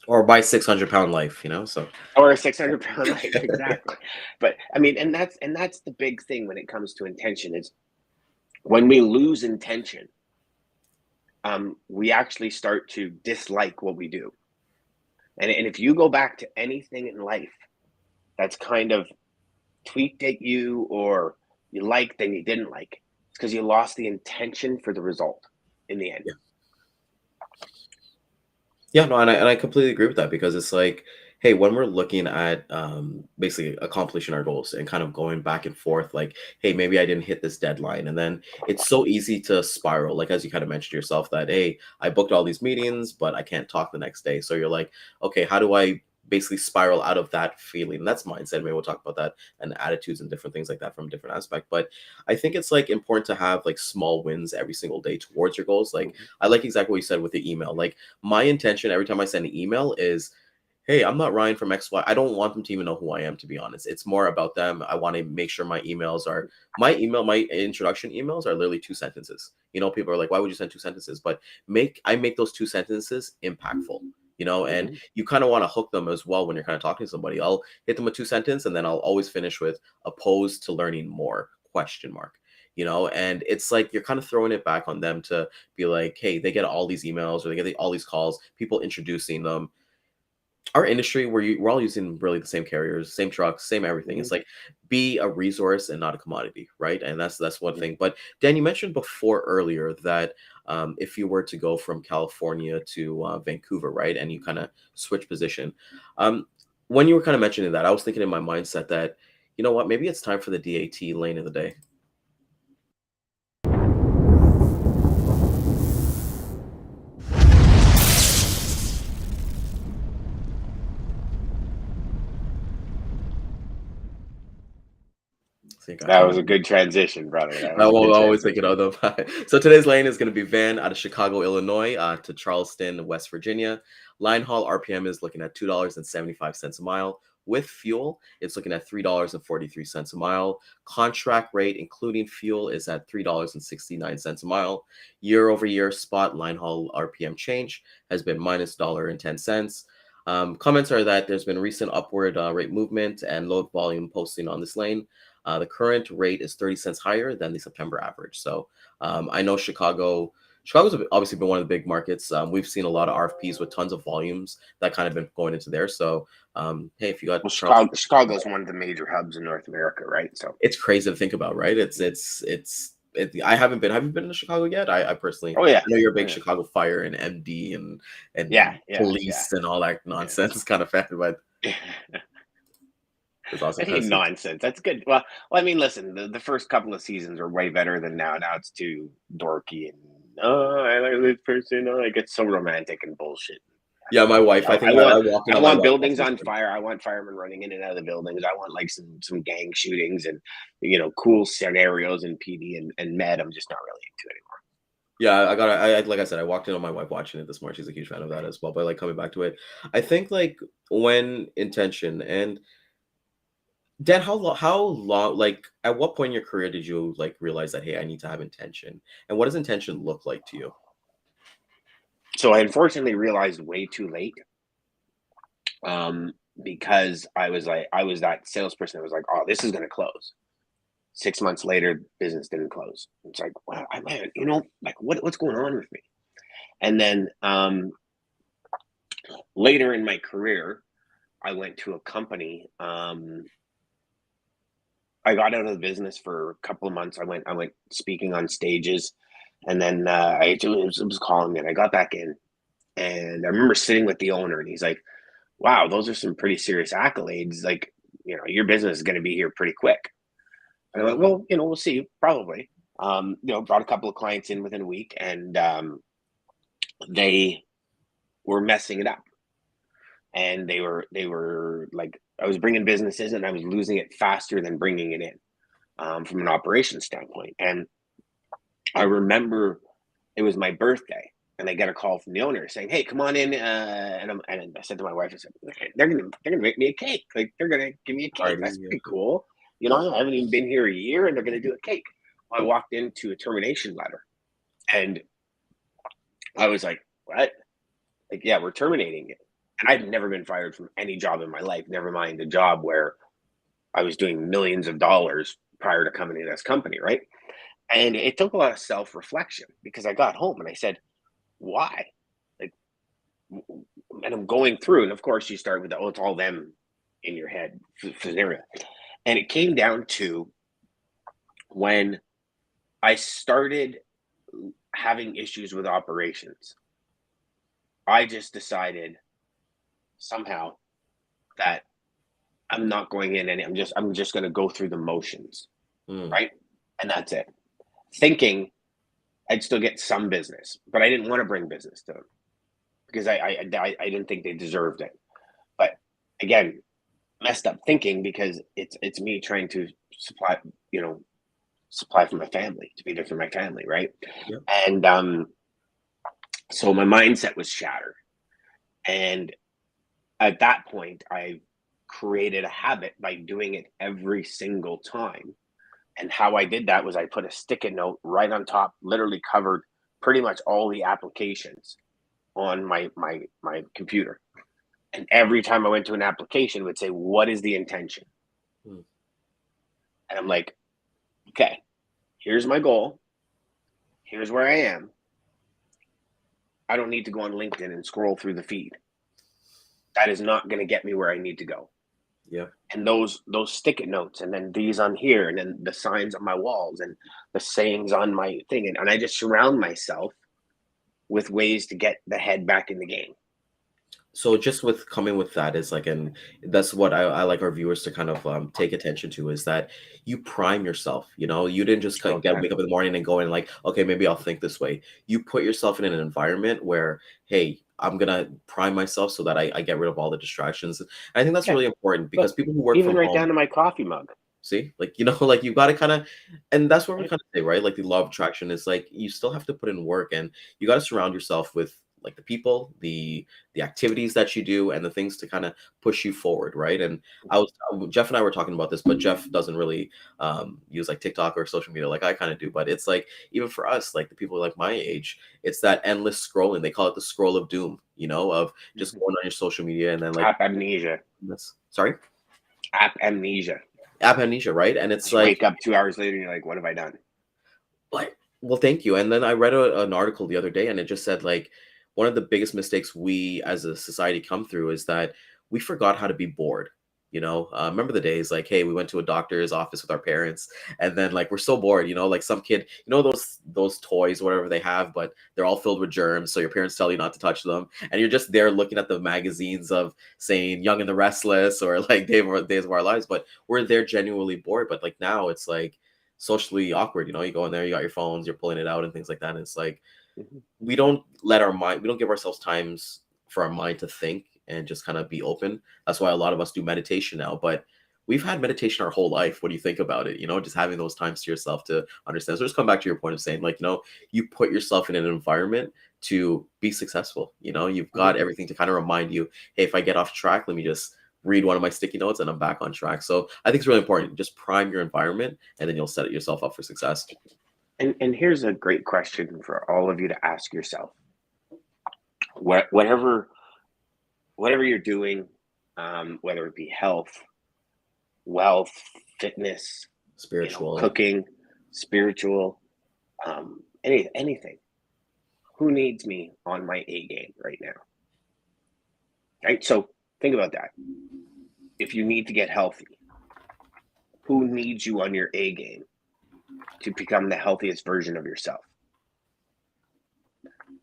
S2: Or buy 600-pound life, so.
S1: Or a 600-pound life, exactly. But I mean, and that's the big thing when it comes to intention, is when we lose intention, we actually start to dislike what we do. And if you go back to anything in life that's kind of tweaked at you, or you liked and you didn't like, it's because you lost the intention for the result in the end.
S2: Yeah, no, and I completely agree with that, because it's like, hey, when we're looking at basically accomplishing our goals and kind of going back and forth, like, hey, maybe I didn't hit this deadline. And then it's so easy to spiral, like, as you kind of mentioned yourself, that, hey, I booked all these meetings, but I can't talk the next day. So you're like, okay, how do I basically spiral out of that feeling? And that's mindset. Maybe we'll talk about that, and attitudes and different things like that from a different aspect. But I think it's like important to have like small wins every single day towards your goals. Like, I like exactly what you said with the email. Like, my intention every time I send an email is, hey, I'm not Ryan from XY. I don't want them to even know who I am, to be honest. It's more about them. I want to make sure my introduction emails are literally 2 sentences. People are like, why would you send 2 sentences? But I make those 2 sentences impactful, and you kind of want to hook them as well when you're kind of talking to somebody. I'll hit them with 2 sentences, and then I'll always finish with opposed to learning more ? And it's like you're kind of throwing it back on them to be like, hey, they get all these emails, or they get all these calls, people introducing them. Our industry, we're all using really the same carriers, same trucks, same everything. It's like, be a resource and not a commodity, right? And that's one thing. But Dan, you mentioned before earlier that if you were to go from California to Vancouver, right, and you kind of switch position, when you were kind of mentioning that, I was thinking in my mindset that, you know what, maybe it's time for the DAT lane of the day.
S1: That was a good transition, brother.
S2: I will always take it out of them. So today's lane is going to be van out of Chicago, Illinois, to Charleston, West Virginia. Line haul RPM is looking at $2.75 a mile. With fuel, it's looking at $3.43 a mile. Contract rate, including fuel, is at $3.69 a mile. Year over year spot line haul RPM change has been minus $1.10. Comments are that there's been recent upward rate movement and load volume posting on this lane. The current rate is 30 cents higher than the September average. So I know Chicago Chicago's obviously been one of the big markets. We've seen a lot of RFPs with tons of volumes that kind of been going into there. So, hey, if you got
S1: Chicago's one of the major hubs in North America, right? So
S2: it's crazy to think about, right? I haven't been. Have you been to Chicago yet? I personally,
S1: oh yeah,
S2: I know you're a big Chicago Fire and MD and police and all that nonsense kind of fan, but it's awesome.
S1: I think nonsense. That's good. Well, I mean, listen, the first couple of seasons are way better than now. Now it's too dorky and I like this person. I get so romantic and bullshit.
S2: Yeah, my wife. I
S1: want buildings on fire. I want firemen running in and out of the buildings. I want like some gang shootings and cool scenarios in PD and med. I'm just not really into it anymore.
S2: Yeah, like I said, I walked in on my wife watching it this morning. She's a huge fan of that as well. But like coming back to it, I think like when intention and Dan, how long, like at what point in your career did you like realize that, hey, I need to have intention? And what does intention look like to you?
S1: So I unfortunately realized way too late, because I was that salesperson that was like, oh, this is going to close. 6 months later, business didn't close. It's like, wow, man, like what's going on with me? And then later in my career, I went to a company. I got out of the business for a couple of months. I went speaking on stages, and then it was calling me, and I got back in, and I remember sitting with the owner, and he's like, "Wow, those are some pretty serious accolades. Like, your business is going to be here pretty quick." And I went, "Well, we'll see, probably." Brought a couple of clients in within a week, and they were messing it up, and they were like, I was bringing businesses and I was losing it faster than bringing it in, from an operations standpoint. And I remember it was my birthday, and I get a call from the owner saying, "Hey, come on in." And I said to my wife, I said, "They're gonna make me a cake. Like, they're gonna give me a cake. That's pretty cool. I haven't even been here a year, and they're gonna do a cake." I walked into a termination letter, and I was like, "What?" Like, yeah, we're terminating it. And I'd never been fired from any job in my life, never mind a job where I was doing millions of dollars prior to coming to this company, right? And it took a lot of self-reflection, because I got home and I said, why? Like, and I'm going through, and of course you start with it's all them in your head scenario. And it came down to when I started having issues with operations. I just decided somehow that I'm not going in, and I'm just going to go through the motions, right? And that's it. Thinking I'd still get some business, but I didn't want to bring business to them because I didn't think they deserved it. But again, messed up thinking, because it's me trying to supply for my family, to be there for my family, right?
S2: Yep.
S1: And so my mindset was shattered, and at that point, I created a habit by doing it every single time. And how I did that was I put a sticky note right on top, literally covered pretty much all the applications on my computer. And every time I went to an application, it would say, "What is the intention?" And I'm like, okay, here's my goal. Here's where I am. I don't need to go on LinkedIn and scroll through the feed. That is not going to get me where I need to go.
S2: Yeah.
S1: And those sticky notes, and then these on here, and then the signs on my walls, and the sayings on my thing. And I just surround myself with ways to get the head back in the game.
S2: So just with coming with that is like, and that's what I like our viewers to kind of take attention to, is that you prime yourself. You didn't just wake up in the morning and go in like, okay, maybe I'll think this way. You put yourself in an environment where, hey, I'm gonna prime myself so that I get rid of all the distractions. And I think that's really important, because people who work
S1: even
S2: from
S1: right
S2: home,
S1: down to my coffee mug.
S2: See, like, like you've got to kind of, and that's what we kind of say, right? Like the law of attraction is like, you still have to put in work, and you got to surround yourself with like the people, the activities that you do, and the things to kind of push you forward, right? And Jeff and I were talking about this, but Jeff doesn't really use like TikTok or social media like I kind of do. But it's like, even for us, like the people like my age, it's that endless scrolling. They call it the scroll of doom, of just going on your social media and then like
S1: app amnesia.
S2: Sorry,
S1: app amnesia,
S2: right? And it's
S1: you
S2: like,
S1: wake up 2 hours later and you're like, what have I done?
S2: Like, Well, thank you. And then I read an article the other day, and it just said like one of the biggest mistakes we as a society come through is that we forgot how to be bored. Remember the days like, hey, we went to a doctor's office with our parents, and then like we're so bored. Like some kid, those toys, whatever they have, but they're all filled with germs. So your parents tell you not to touch them, and you're just there looking at the magazines of saying Young and the Restless or like Days of Our Lives. But we're there genuinely bored. But like now, it's like socially awkward. You go in there, you got your phones, you're pulling it out and things like that. And it's like
S1: Mhm.
S2: we don't give ourselves times for our mind to think and just kind of be open. That's why a lot of us do meditation now. But we've had meditation our whole life. What do you think about it? Just having those times to yourself to understand. So just come back to your point of saying, like, you put yourself in an environment to be successful. You've got everything to kind of remind you, hey, if I get off track, let me just read one of my sticky notes and I'm back on track. So I think it's really important. Just prime your environment and then you'll set yourself up for success.
S1: And here's a great question for all of you to ask yourself. Whatever you're doing, whether it be health, wealth, fitness,
S2: Spiritual.
S1: cooking, spiritual, anything. Who needs me on my A game right now? Right? So think about that. If you need to get healthy, who needs you on your A game to become the healthiest version of yourself?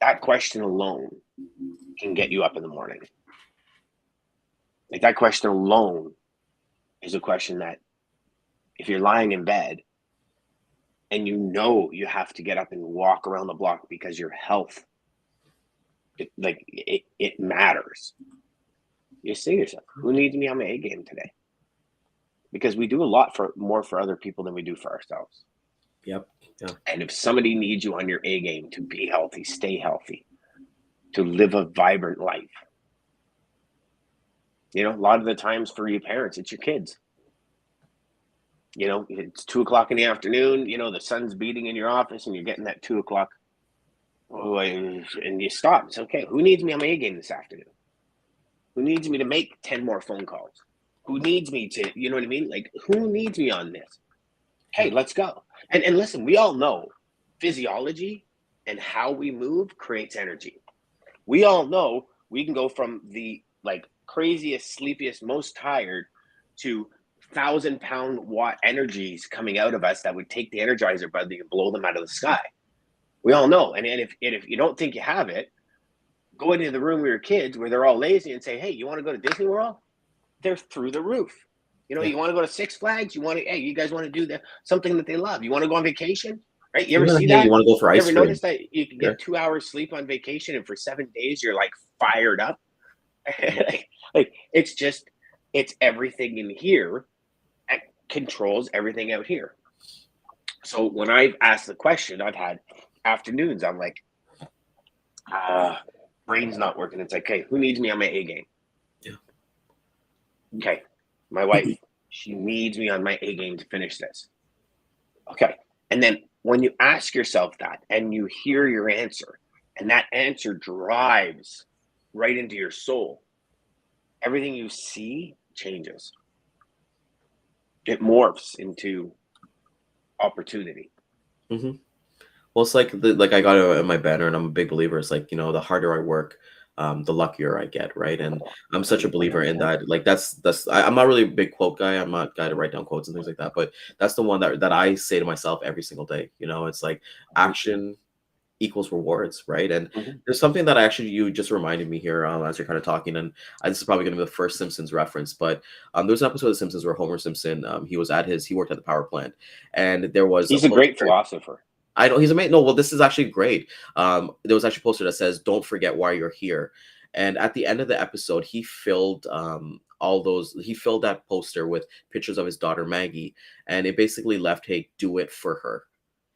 S1: That question alone can get you up in the morning. Like that question alone is a question that if you're lying in bed and you have to get up and walk around the block because your health, it matters. You say to yourself, who needs me on my A game today? Because we do a lot more for other people than we do for ourselves.
S2: Yep. Yeah.
S1: And if somebody needs you on your A game to be healthy, stay healthy, to live a vibrant life, a lot of the times for you parents, it's your kids. It's 2:00 in the afternoon, the sun's beating in your office and you're getting that 2:00. And you stop. It's okay. Who needs me on my A game this afternoon? Who needs me to make 10 more phone calls? Who needs me to, you know what I mean? Like, who needs me on this? Hey, let's go. And listen, we all know physiology and how we move creates energy. We all know we can go from the craziest, sleepiest, most tired to 1,000-pound watt energies coming out of us that would take the Energizer Bunny and blow them out of the sky. We all know. And if you don't think you have it, go into the room with your kids where they're all lazy and say, hey, you want to go to Disney World? They're through the roof. You want to go to Six Flags? You guys want to do something that they love? You want to go on vacation? Right? You ever see that?
S2: You want to go for ice cream?
S1: You ever notice that you can get 2 hours sleep on vacation and for 7 days you're fired up? It's everything in here that controls everything out here. So when I've asked the question, I've had afternoons, I'm like, brain's not working. It's like, okay, who needs me on my A game?
S2: Yeah.
S1: Okay, my wife, she needs me on my A game to finish this. Okay, and then when you ask yourself that and you hear your answer, and that answer drives right into your soul, everything you see changes. It morphs into opportunity.
S2: Mm-hmm. Well, it's like I got it in my banner, and I'm a big believer. It's like, the harder I work, the luckier I get, right? And I'm such a believer in that. Like I'm not really a big quote guy. I'm not a guy to write down quotes and things like that. But that's the one that I say to myself every single day. It's like action equals rewards, right? And there's something that you just reminded me here as you're kind of talking, and this is probably going to be the first Simpsons reference, but there's an episode of The Simpsons where Homer Simpson, he worked at the power plant, and there was
S1: he's a great philosopher.
S2: I know he's amazing. No, well, this is actually great. There was actually a poster that says, "Don't forget why you're here." And at the end of the episode, he filled that poster with pictures of his daughter Maggie, and it basically left, "Hey, do it for her,"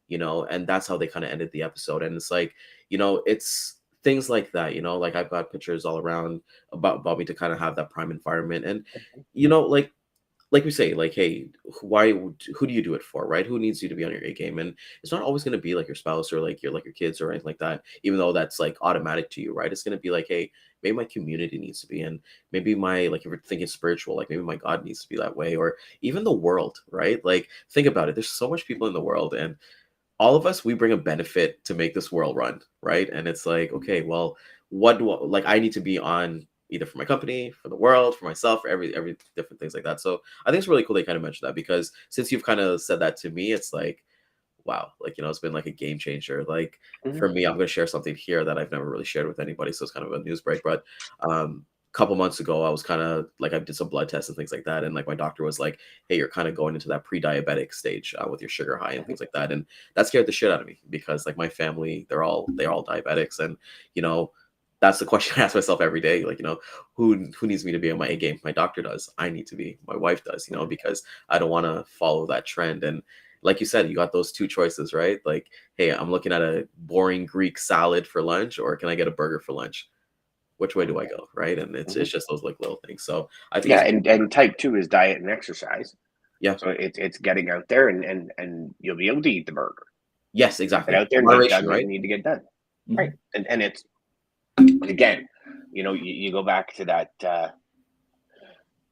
S2: and that's how they kind of ended the episode. And it's like, it's things like that, like I've got pictures all around about me to kind of have that prime environment, and like we say, like, hey, who do you do it for, right? Who needs you to be on your A game? And it's not always going to be like your spouse or like your kids or anything like that, even though that's like automatic to you, right? It's going to be like, hey, maybe my community needs to be, and maybe if you're thinking spiritual, like maybe my God needs to be that way, or even the world, right? Like, think about it. There's so much people in the world, and all of us, we bring a benefit to make this world run, right? And it's like, okay, well, what do like I need to be on either for my company, for the world, for myself, for every different things like that. So I think it's really cool they kind of mentioned that, because since you've kind of said that to me, it's like, wow, like, it's been like a game changer. Like for me, I'm going to share something here that I've never really shared with anybody. So it's kind of a news break. But couple months ago, I was kind of like, I did some blood tests and things like that. And like my doctor was like, hey, you're kind of going into that pre-diabetic stage with your sugar high and things like that. And that scared the shit out of me, because like my family, they're all diabetics. And, that's the question I ask myself every day. Like, who needs me to be on my A game? My doctor does. I need to be. My wife does, because I don't want to follow that trend. And like you said, you got those two choices, right? Like, hey, I'm looking at a boring Greek salad for lunch, or can I get a burger for lunch? Which way do I go, right? And it's just those like little things. So I think
S1: and type 2 is diet and exercise.
S2: Yeah.
S1: So it's getting out there, and you'll be able to eat the burger.
S2: Yes, exactly.
S1: Get out there and get done what you need to get done. Right. And it's, again, you go back to that.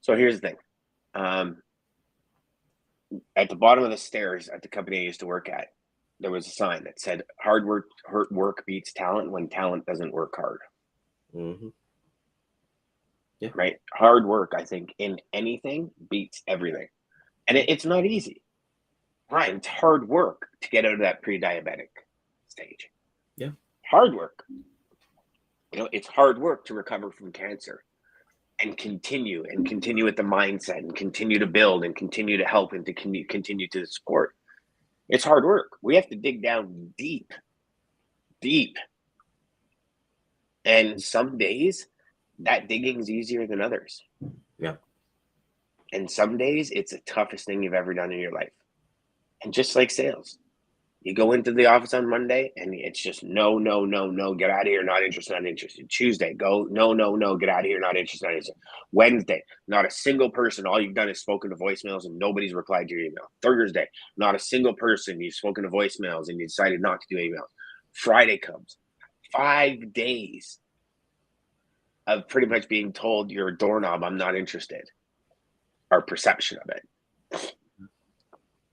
S1: So here's the thing. At the bottom of the stairs at the company I used to work at, there was a sign that said, hard work beats talent when talent doesn't work hard.
S2: Yeah.
S1: Right. Hard work, I think, in anything beats everything. And it's not easy. Right. It's hard work to get out of that pre-diabetic stage.
S2: Yeah.
S1: Hard work. It's hard work to recover from cancer and continue with the mindset and continue to build and continue to help and to continue to support. It's hard work. We have to dig down deep. And some days that digging is easier than others.
S2: Yeah.
S1: And some days it's the toughest thing you've ever done in your life. And just like sales, you go into the office on Monday and it's just no, get out of here, not interested, not interested. Tuesday, go, no, get out of here, not interested, not interested. Wednesday, not a single person. All you've done is spoken to voicemails and nobody's replied to your email. Thursday, not a single person. You've spoken to voicemails and you decided not to do emails. Friday comes. 5 days of pretty much being told you're a doorknob, I'm not interested. Our perception of it.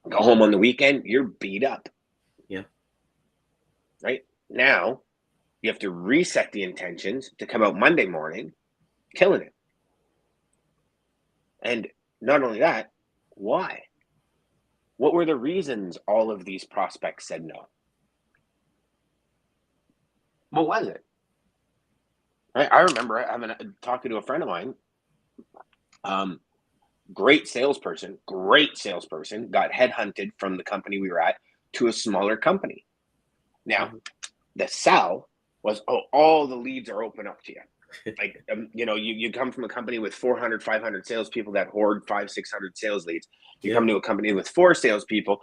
S1: Go home on the weekend, you're beat up.
S2: Yeah.
S1: Right? Now, you have to reset the intentions to come out Monday morning, killing it. And not only that, why? What were the reasons all of these prospects said no? What was it? I remember talking to a friend of mine, great salesperson, got headhunted from the company we were at to a smaller company. Now, the sell was, all the leads are open up to you. Like, you come from a company with 400, 500 salespeople that hoard 500, 600 sales leads. You come to a company with 4 salespeople,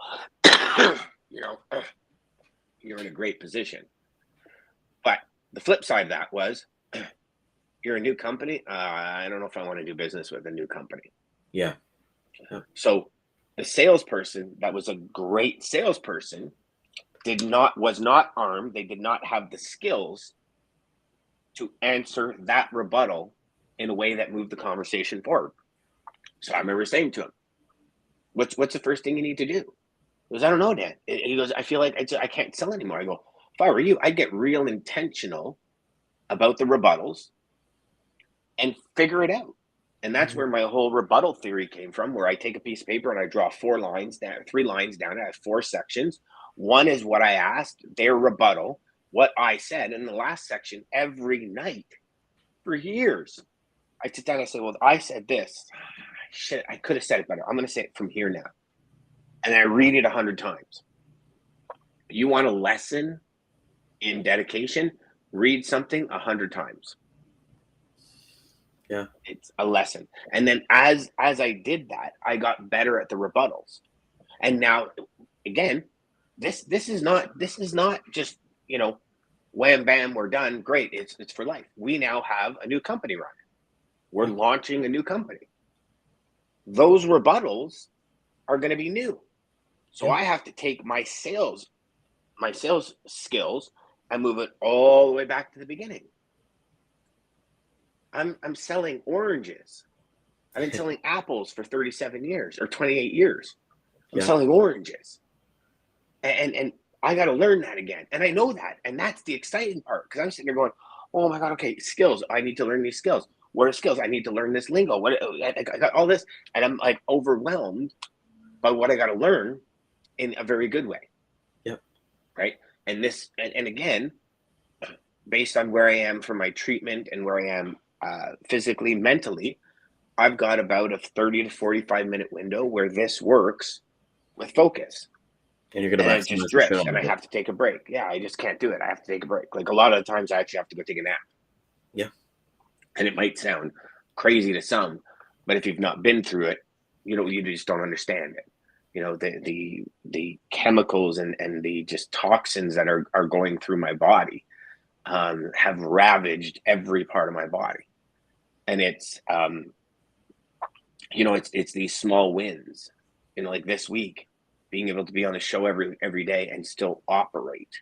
S1: you're in a great position. But the flip side of that was, you're a new company. I don't know if I want to do business with a new company.
S2: Yeah.
S1: So the salesperson that was a great salesperson was not armed. They did not have the skills to answer that rebuttal in a way that moved the conversation forward. So I remember saying to him, what's the first thing you need to do? He goes, I don't know, Dan. He goes, I feel like I can't sell anymore. I go, if I were you, I'd get real intentional about the rebuttals and figure it out. And that's where my whole rebuttal theory came from, where I take a piece of paper and I draw 3 lines down. I have 4 sections. One is what I asked, their rebuttal, what I said. In the last section, every night for years, I sit down and I say, well, I said this. Shit, I could have said it better. I'm going to say it from here now. And I read it 100 times. You want a lesson in dedication? Read something 100 times.
S2: Yeah,
S1: it's a lesson. And then as I did that, I got better at the rebuttals. And now, again, this is not just, wham bam, we're done. Great, it's for life. We now have a new company running. We're launching a new company. Those rebuttals are going to be new. So I have to take my sales skills and move it all the way back to the beginning. I'm selling oranges. I've been selling apples for 37 years or 28 years. I'm selling oranges. And I got to learn that again. And I know that. And that's the exciting part, because I'm sitting there going, oh my God, okay, skills. I need to learn these skills. What are skills? I need to learn this lingo. I got all this. And I'm like overwhelmed by what I got to learn in a very good way.
S2: Yep.
S1: Right. And this, and again, based on where I am for my treatment and where I am physically, mentally, I've got about a 30 to 45 minute window where this works with focus.
S2: And you're going to
S1: just drifts, and I have to take a break. Yeah, I just can't do it. I have to take a break. Like a lot of the times, I actually have to go take a nap.
S2: Yeah.
S1: And it might sound crazy to some, but if you've not been through it, you just don't understand it. The chemicals and the just toxins that are going through my body have ravaged every part of my body. And it's it's these small wins, like this week, being able to be on a show every day and still operate.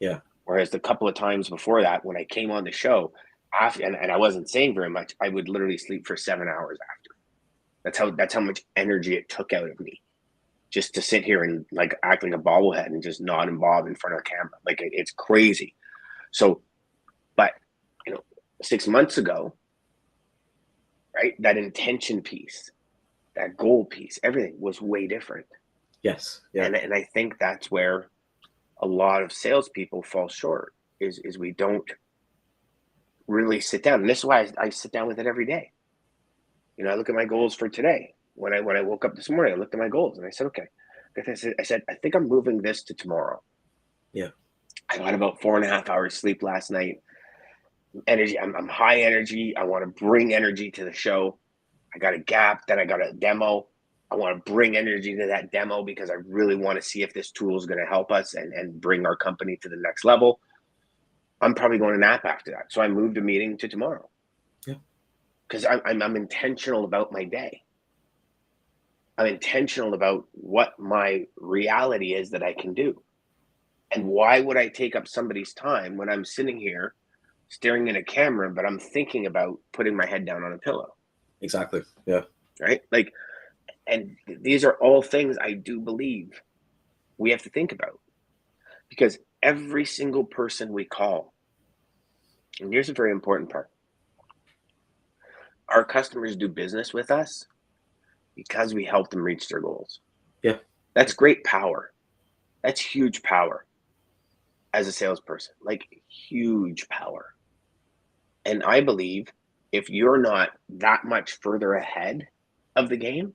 S2: Yeah.
S1: Whereas the couple of times before that, when I came on the show, and I wasn't saying very much, I would literally sleep for 7 hours after. That's how much energy it took out of me, just to sit here and like act like a bobblehead and just nod and bob in front of a camera. Like it's crazy. So, but 6 months ago, right, that intention piece, that goal piece, everything was way different.
S2: Yes. Yeah.
S1: And I think that's where a lot of salespeople fall short, is we don't really sit down. And this is why I sit down with it every day. I look at my goals for today. When I woke up this morning, I looked at my goals and I said, okay. I said, I think I'm moving this to tomorrow.
S2: Yeah.
S1: I got about 4.5 hours sleep last night. Energy. I'm high energy. I want to bring energy to the show. I got a gap. Then I got a demo. I want to bring energy to that demo because I really want to see if this tool is going to help us and bring our company to the next level. I'm probably going to nap after that. So I moved a meeting to tomorrow.
S2: Yeah.
S1: Because I'm intentional about my day. I'm intentional about what my reality is that I can do. And why would I take up somebody's time when I'm sitting here staring at a camera, but I'm thinking about putting my head down on a pillow?
S2: Exactly. Yeah.
S1: Right? Like, and these are all things I do believe we have to think about, because every single person we call, and here's a very important part, our customers do business with us because we help them reach their goals.
S2: Yeah.
S1: That's great power. That's huge power as a salesperson, like huge power. And I believe if you're not that much further ahead of the game,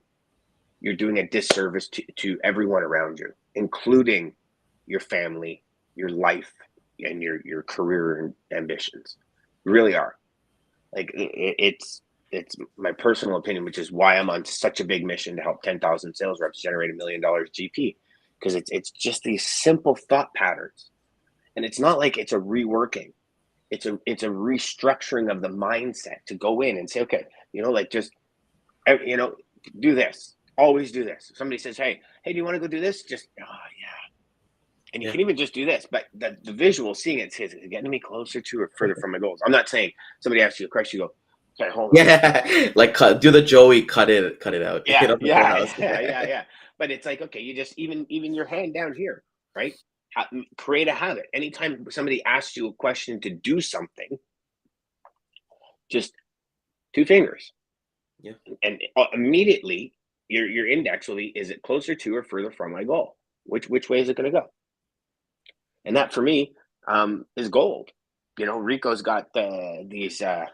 S1: you're doing a disservice to everyone around you, including your family, your life, and your career ambitions. You really are. Like it's my personal opinion, which is why I'm on such a big mission to help 10,000 sales reps generate $1 million GP, because it's just these simple thought patterns, and it's not like it's a reworking. It's a restructuring of the mindset to go in and say, okay, do this. Always do this. If somebody says, hey, do you want to go do this? Just, yeah. And you can even just do this, but the visual, seeing it, says, is it getting me closer to or further from my goals? I'm not saying somebody asks you a question, you go, okay, hold on.
S2: Yeah, like do the Joey, cut it out.
S1: Yeah, yeah. But it's like, okay, you just even your hand down here, right? Create a habit. Anytime somebody asks you a question to do something, just 2 fingers.
S2: Yeah. And
S1: immediately your index will be, is it closer to or further from my goal? Which way is it going to go? And that for me is gold. Rico's got these, I'll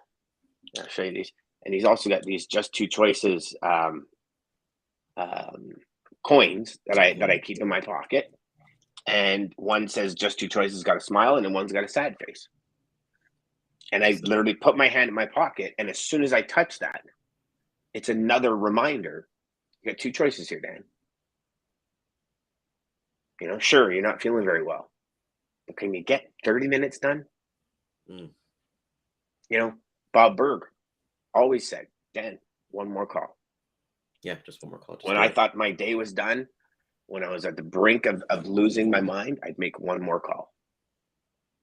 S1: show you these, and he's also got these just 2 choices coins that I keep in my pocket. And one says just 2 choices, got a smile, and then one's got a sad face. And I literally put my hand in my pocket, and as soon as I touch that, it's another reminder. You got 2 choices here, Dan. Sure, you're not feeling very well, but can you get 30 minutes done? Bob Berg always said, Dan, one more call.
S2: Yeah, just one more call.
S1: When I thought my day was done, when I was at the brink of losing my mind, I'd make one more call.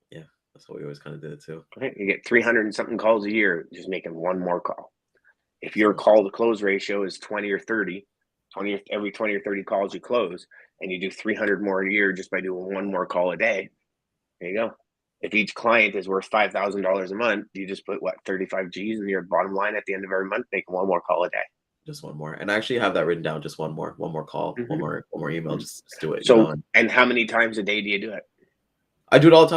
S2: Yeah, that's what we always kind of did it too.
S1: Right? You get 300 and something calls a year, just making one more call. If your call to close ratio is 20 or 30, every 20 or 30 calls you close, and you do 300 more a year just by doing one more call a day. There you go. If each client is worth $5,000 a month, you just put what, 35 G's in your bottom line at the end of every month, making one more call a day.
S2: Just one more. And I actually have that written down. Just one more call, one more email. Just do it.
S1: So, and how many times a day do you do it?
S2: I do it all the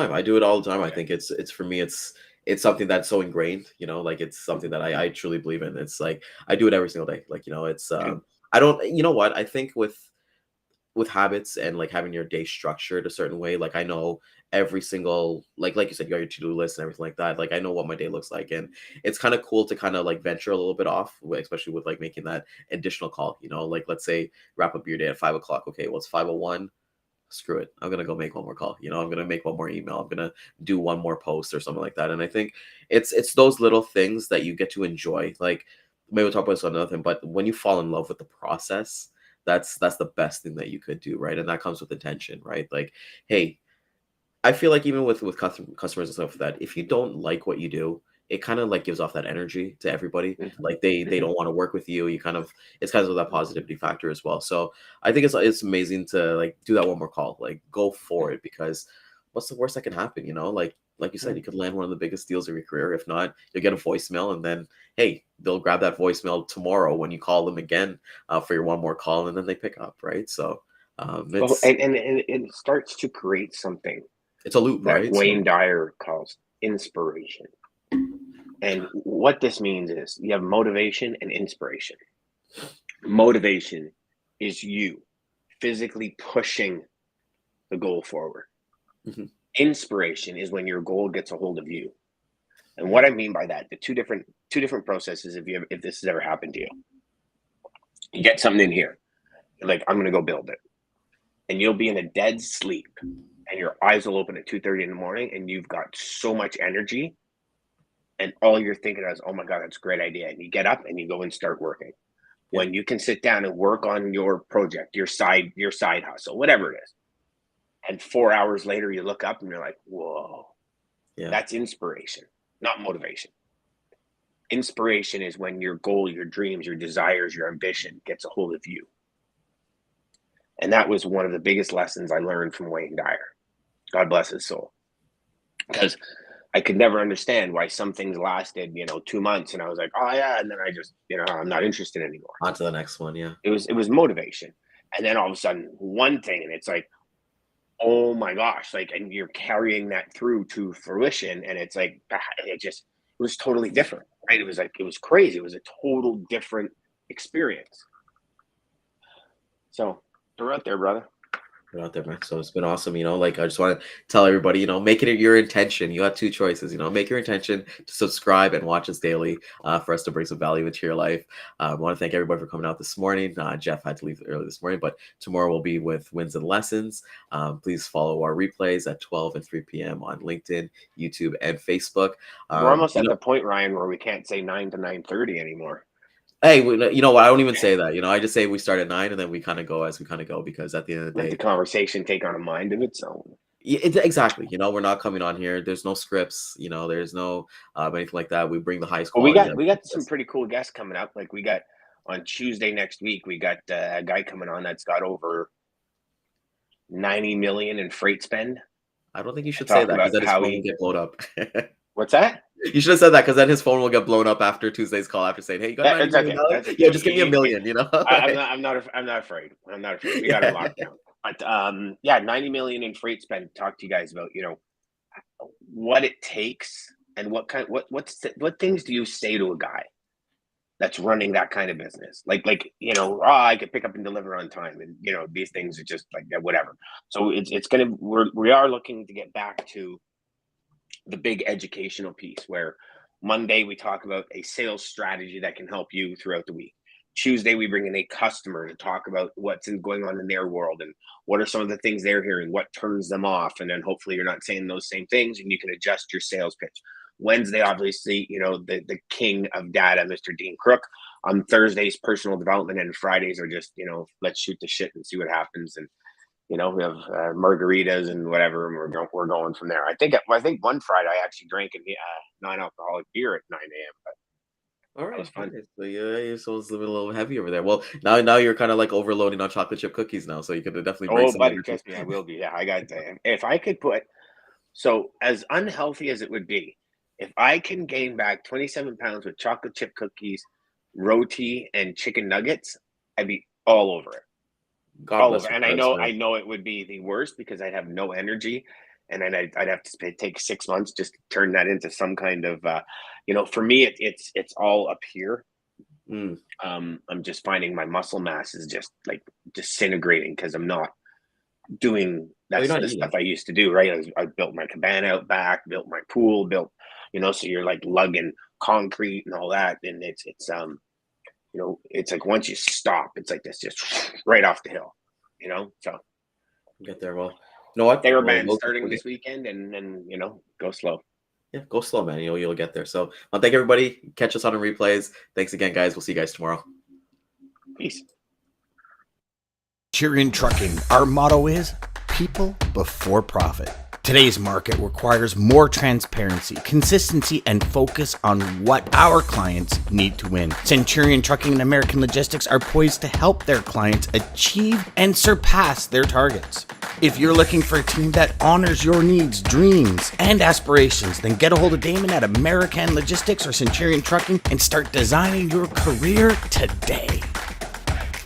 S2: time. I think it's for me, it's something that's so ingrained, like it's something that I truly believe in. It's like, I do it every single day. Like, it's, I don't, you know what, I think with habits and like having your day structured a certain way, like I know every single, like you said, you got your to-do list and everything like that. Like I know what my day looks like, and it's kind of cool to kind of like venture a little bit off, especially with like making that additional call, like let's say wrap up your day at 5:00. Okay, well, it's 5:01. Screw it, I'm gonna go make one more call. I'm gonna make one more email. I'm gonna do one more post or something like that. And I think it's those little things that you get to enjoy. Like maybe we'll talk about this on another thing, but when you fall in love with the process, that's the best thing that you could do, right? And that comes with intention, right? Like, hey, I feel like even with customers and stuff like that, if you don't like what you do, it kind of like gives off that energy to everybody. Like they don't want to work with you. It's kind of that positivity factor as well. So I think it's amazing to like do that one more call, like go for it, because what's the worst that can happen? Like you said, you could land one of the biggest deals of your career. If not, you'll get a voicemail, and then hey, they'll grab that voicemail tomorrow when you call them again for your one more call, and then they pick up, right? So and
S1: it starts to create something.
S2: It's a loop,
S1: that
S2: right?
S1: Wayne Dyer calls inspiration. And what this means is you have motivation and inspiration. Motivation is you physically pushing the goal forward. Inspiration is when your goal gets a hold of you. And what I mean by that, the two different processes, if this has ever happened to you. You get something in here. You're like, I'm going to go build it. And you'll be in a dead sleep, and your eyes will open at 2:30 in the morning, and you've got so much energy, and all you're thinking is, oh my God, that's a great idea. And you get up and you go and start working. When you can sit down and work on your project, your side hustle, whatever it is. And 4 hours later, you look up and you're like, whoa, that's inspiration, not motivation. Inspiration is when your goal, your dreams, your desires, your ambition gets a hold of you. And that was one of the biggest lessons I learned from Wayne Dyer. God bless his soul. Because I could never understand why some things lasted, 2 months, and I was like, oh yeah, and then I just, I'm not interested anymore.
S2: On to the next one, yeah.
S1: It was motivation, and then all of a sudden, one thing, and it's like, oh my gosh, like, and you're carrying that through to fruition, and it's like, it was totally different, right? It was crazy. It was a total different experience. So they're out there, brother.
S2: They're out there, man. So it's been awesome. Like I just want to tell everybody, make it your intention. You have two choices. Make your intention to subscribe and watch us daily for us to bring some value into your life. I want to thank everybody for coming out this morning. Jeff had to leave early this morning, but tomorrow we'll be with Wins and Lessons. Please follow our replays at 12 and 3 p.m. on LinkedIn, YouTube, and Facebook.
S1: We're almost at the point, Ryan, where we can't say 9 to 9:30 anymore.
S2: Hey, you know what? I don't even say that. I just say we start at 9 and then we kind of go as we kind of go, because at the end of the day,
S1: the conversation take on a mind of its own.
S2: Exactly. We're not coming on here. There's no scripts. There's no anything like that. We bring the highest quality.
S1: Well, we got some pretty cool guests coming up. Like we got on Tuesday next week, we got a guy coming on that's got over 90 million in freight spend.
S2: I don't think you should say that, because then his phone will get blown up.
S1: What's that?
S2: You should have said that, because then his phone will get blown up after Tuesday's call, after saying, "Hey, you got $90 million? Okay. Yeah, just give me $1 million."
S1: I'm not afraid. We got it locked down. But 90 million in freight spend. Talk to you guys about what it takes and what things do you say to a guy that's running that kind of business? Like I could pick up and deliver on time, and these things are just like whatever. So we are looking to get back to the big educational piece, where Monday we talk about a sales strategy that can help you throughout the week. Tuesday we bring in a customer to talk about what's going on in their world and what are some of the things they're hearing, what turns them off, and then hopefully you're not saying those same things and you can adjust your sales pitch. Wednesday, obviously, the king of data, Mr. Dean Crook. On Thursdays, personal development, and Fridays are just let's shoot the shit and see what happens. And we have margaritas and whatever, and we're going from there. I think one Friday I actually drank a non-alcoholic beer at 9 a.m. But
S2: All right,
S1: That was fun.
S2: okay. So your soul's living a little heavy over there. Well, now you're kind of like overloading on chocolate chip cookies now, so you could definitely bring
S1: Oh,
S2: some
S1: buddy,
S2: energy.
S1: trust me, I will be. Yeah, I got if I could put so as unhealthy as it would be, if I can gain back 27 pounds with chocolate chip cookies, roti, and chicken nuggets, I'd be all over it.
S2: God
S1: All
S2: bless
S1: over.
S2: your
S1: And
S2: parents,
S1: I
S2: man.
S1: know it would be the worst because I'd have no energy, and then I'd have to take 6 months just to turn that into some kind of, for me, it's all up here.
S2: Mm.
S1: I'm just finding my muscle mass is just like disintegrating because I'm not doing
S2: Well,
S1: that's
S2: you're not
S1: the
S2: eating.
S1: stuff I used to do, right? I built my cabana out back, built my pool, so you're like lugging concrete and all that, and it's like once you stop, it's like this just right off the hill, So
S2: Get there. Well, you know what?
S1: TheraBand
S2: We'll
S1: starting
S2: get,
S1: this weekend, and go slow.
S2: yeah, go slow, man. You'll get there. So I'll thank everybody. Catch us on the replays. Thanks again, guys. We'll see you guys tomorrow.
S1: Peace.
S4: Centurion Trucking, our motto is people before profit. Today's market requires more transparency, consistency, and focus on what our clients need to win. Centurion Trucking and American Logistics are poised to help their clients achieve and surpass their targets. If you're looking for a team that honors your needs, dreams, and aspirations, then get a hold of Daman at American Logistics or Centurion Trucking and start designing your career today.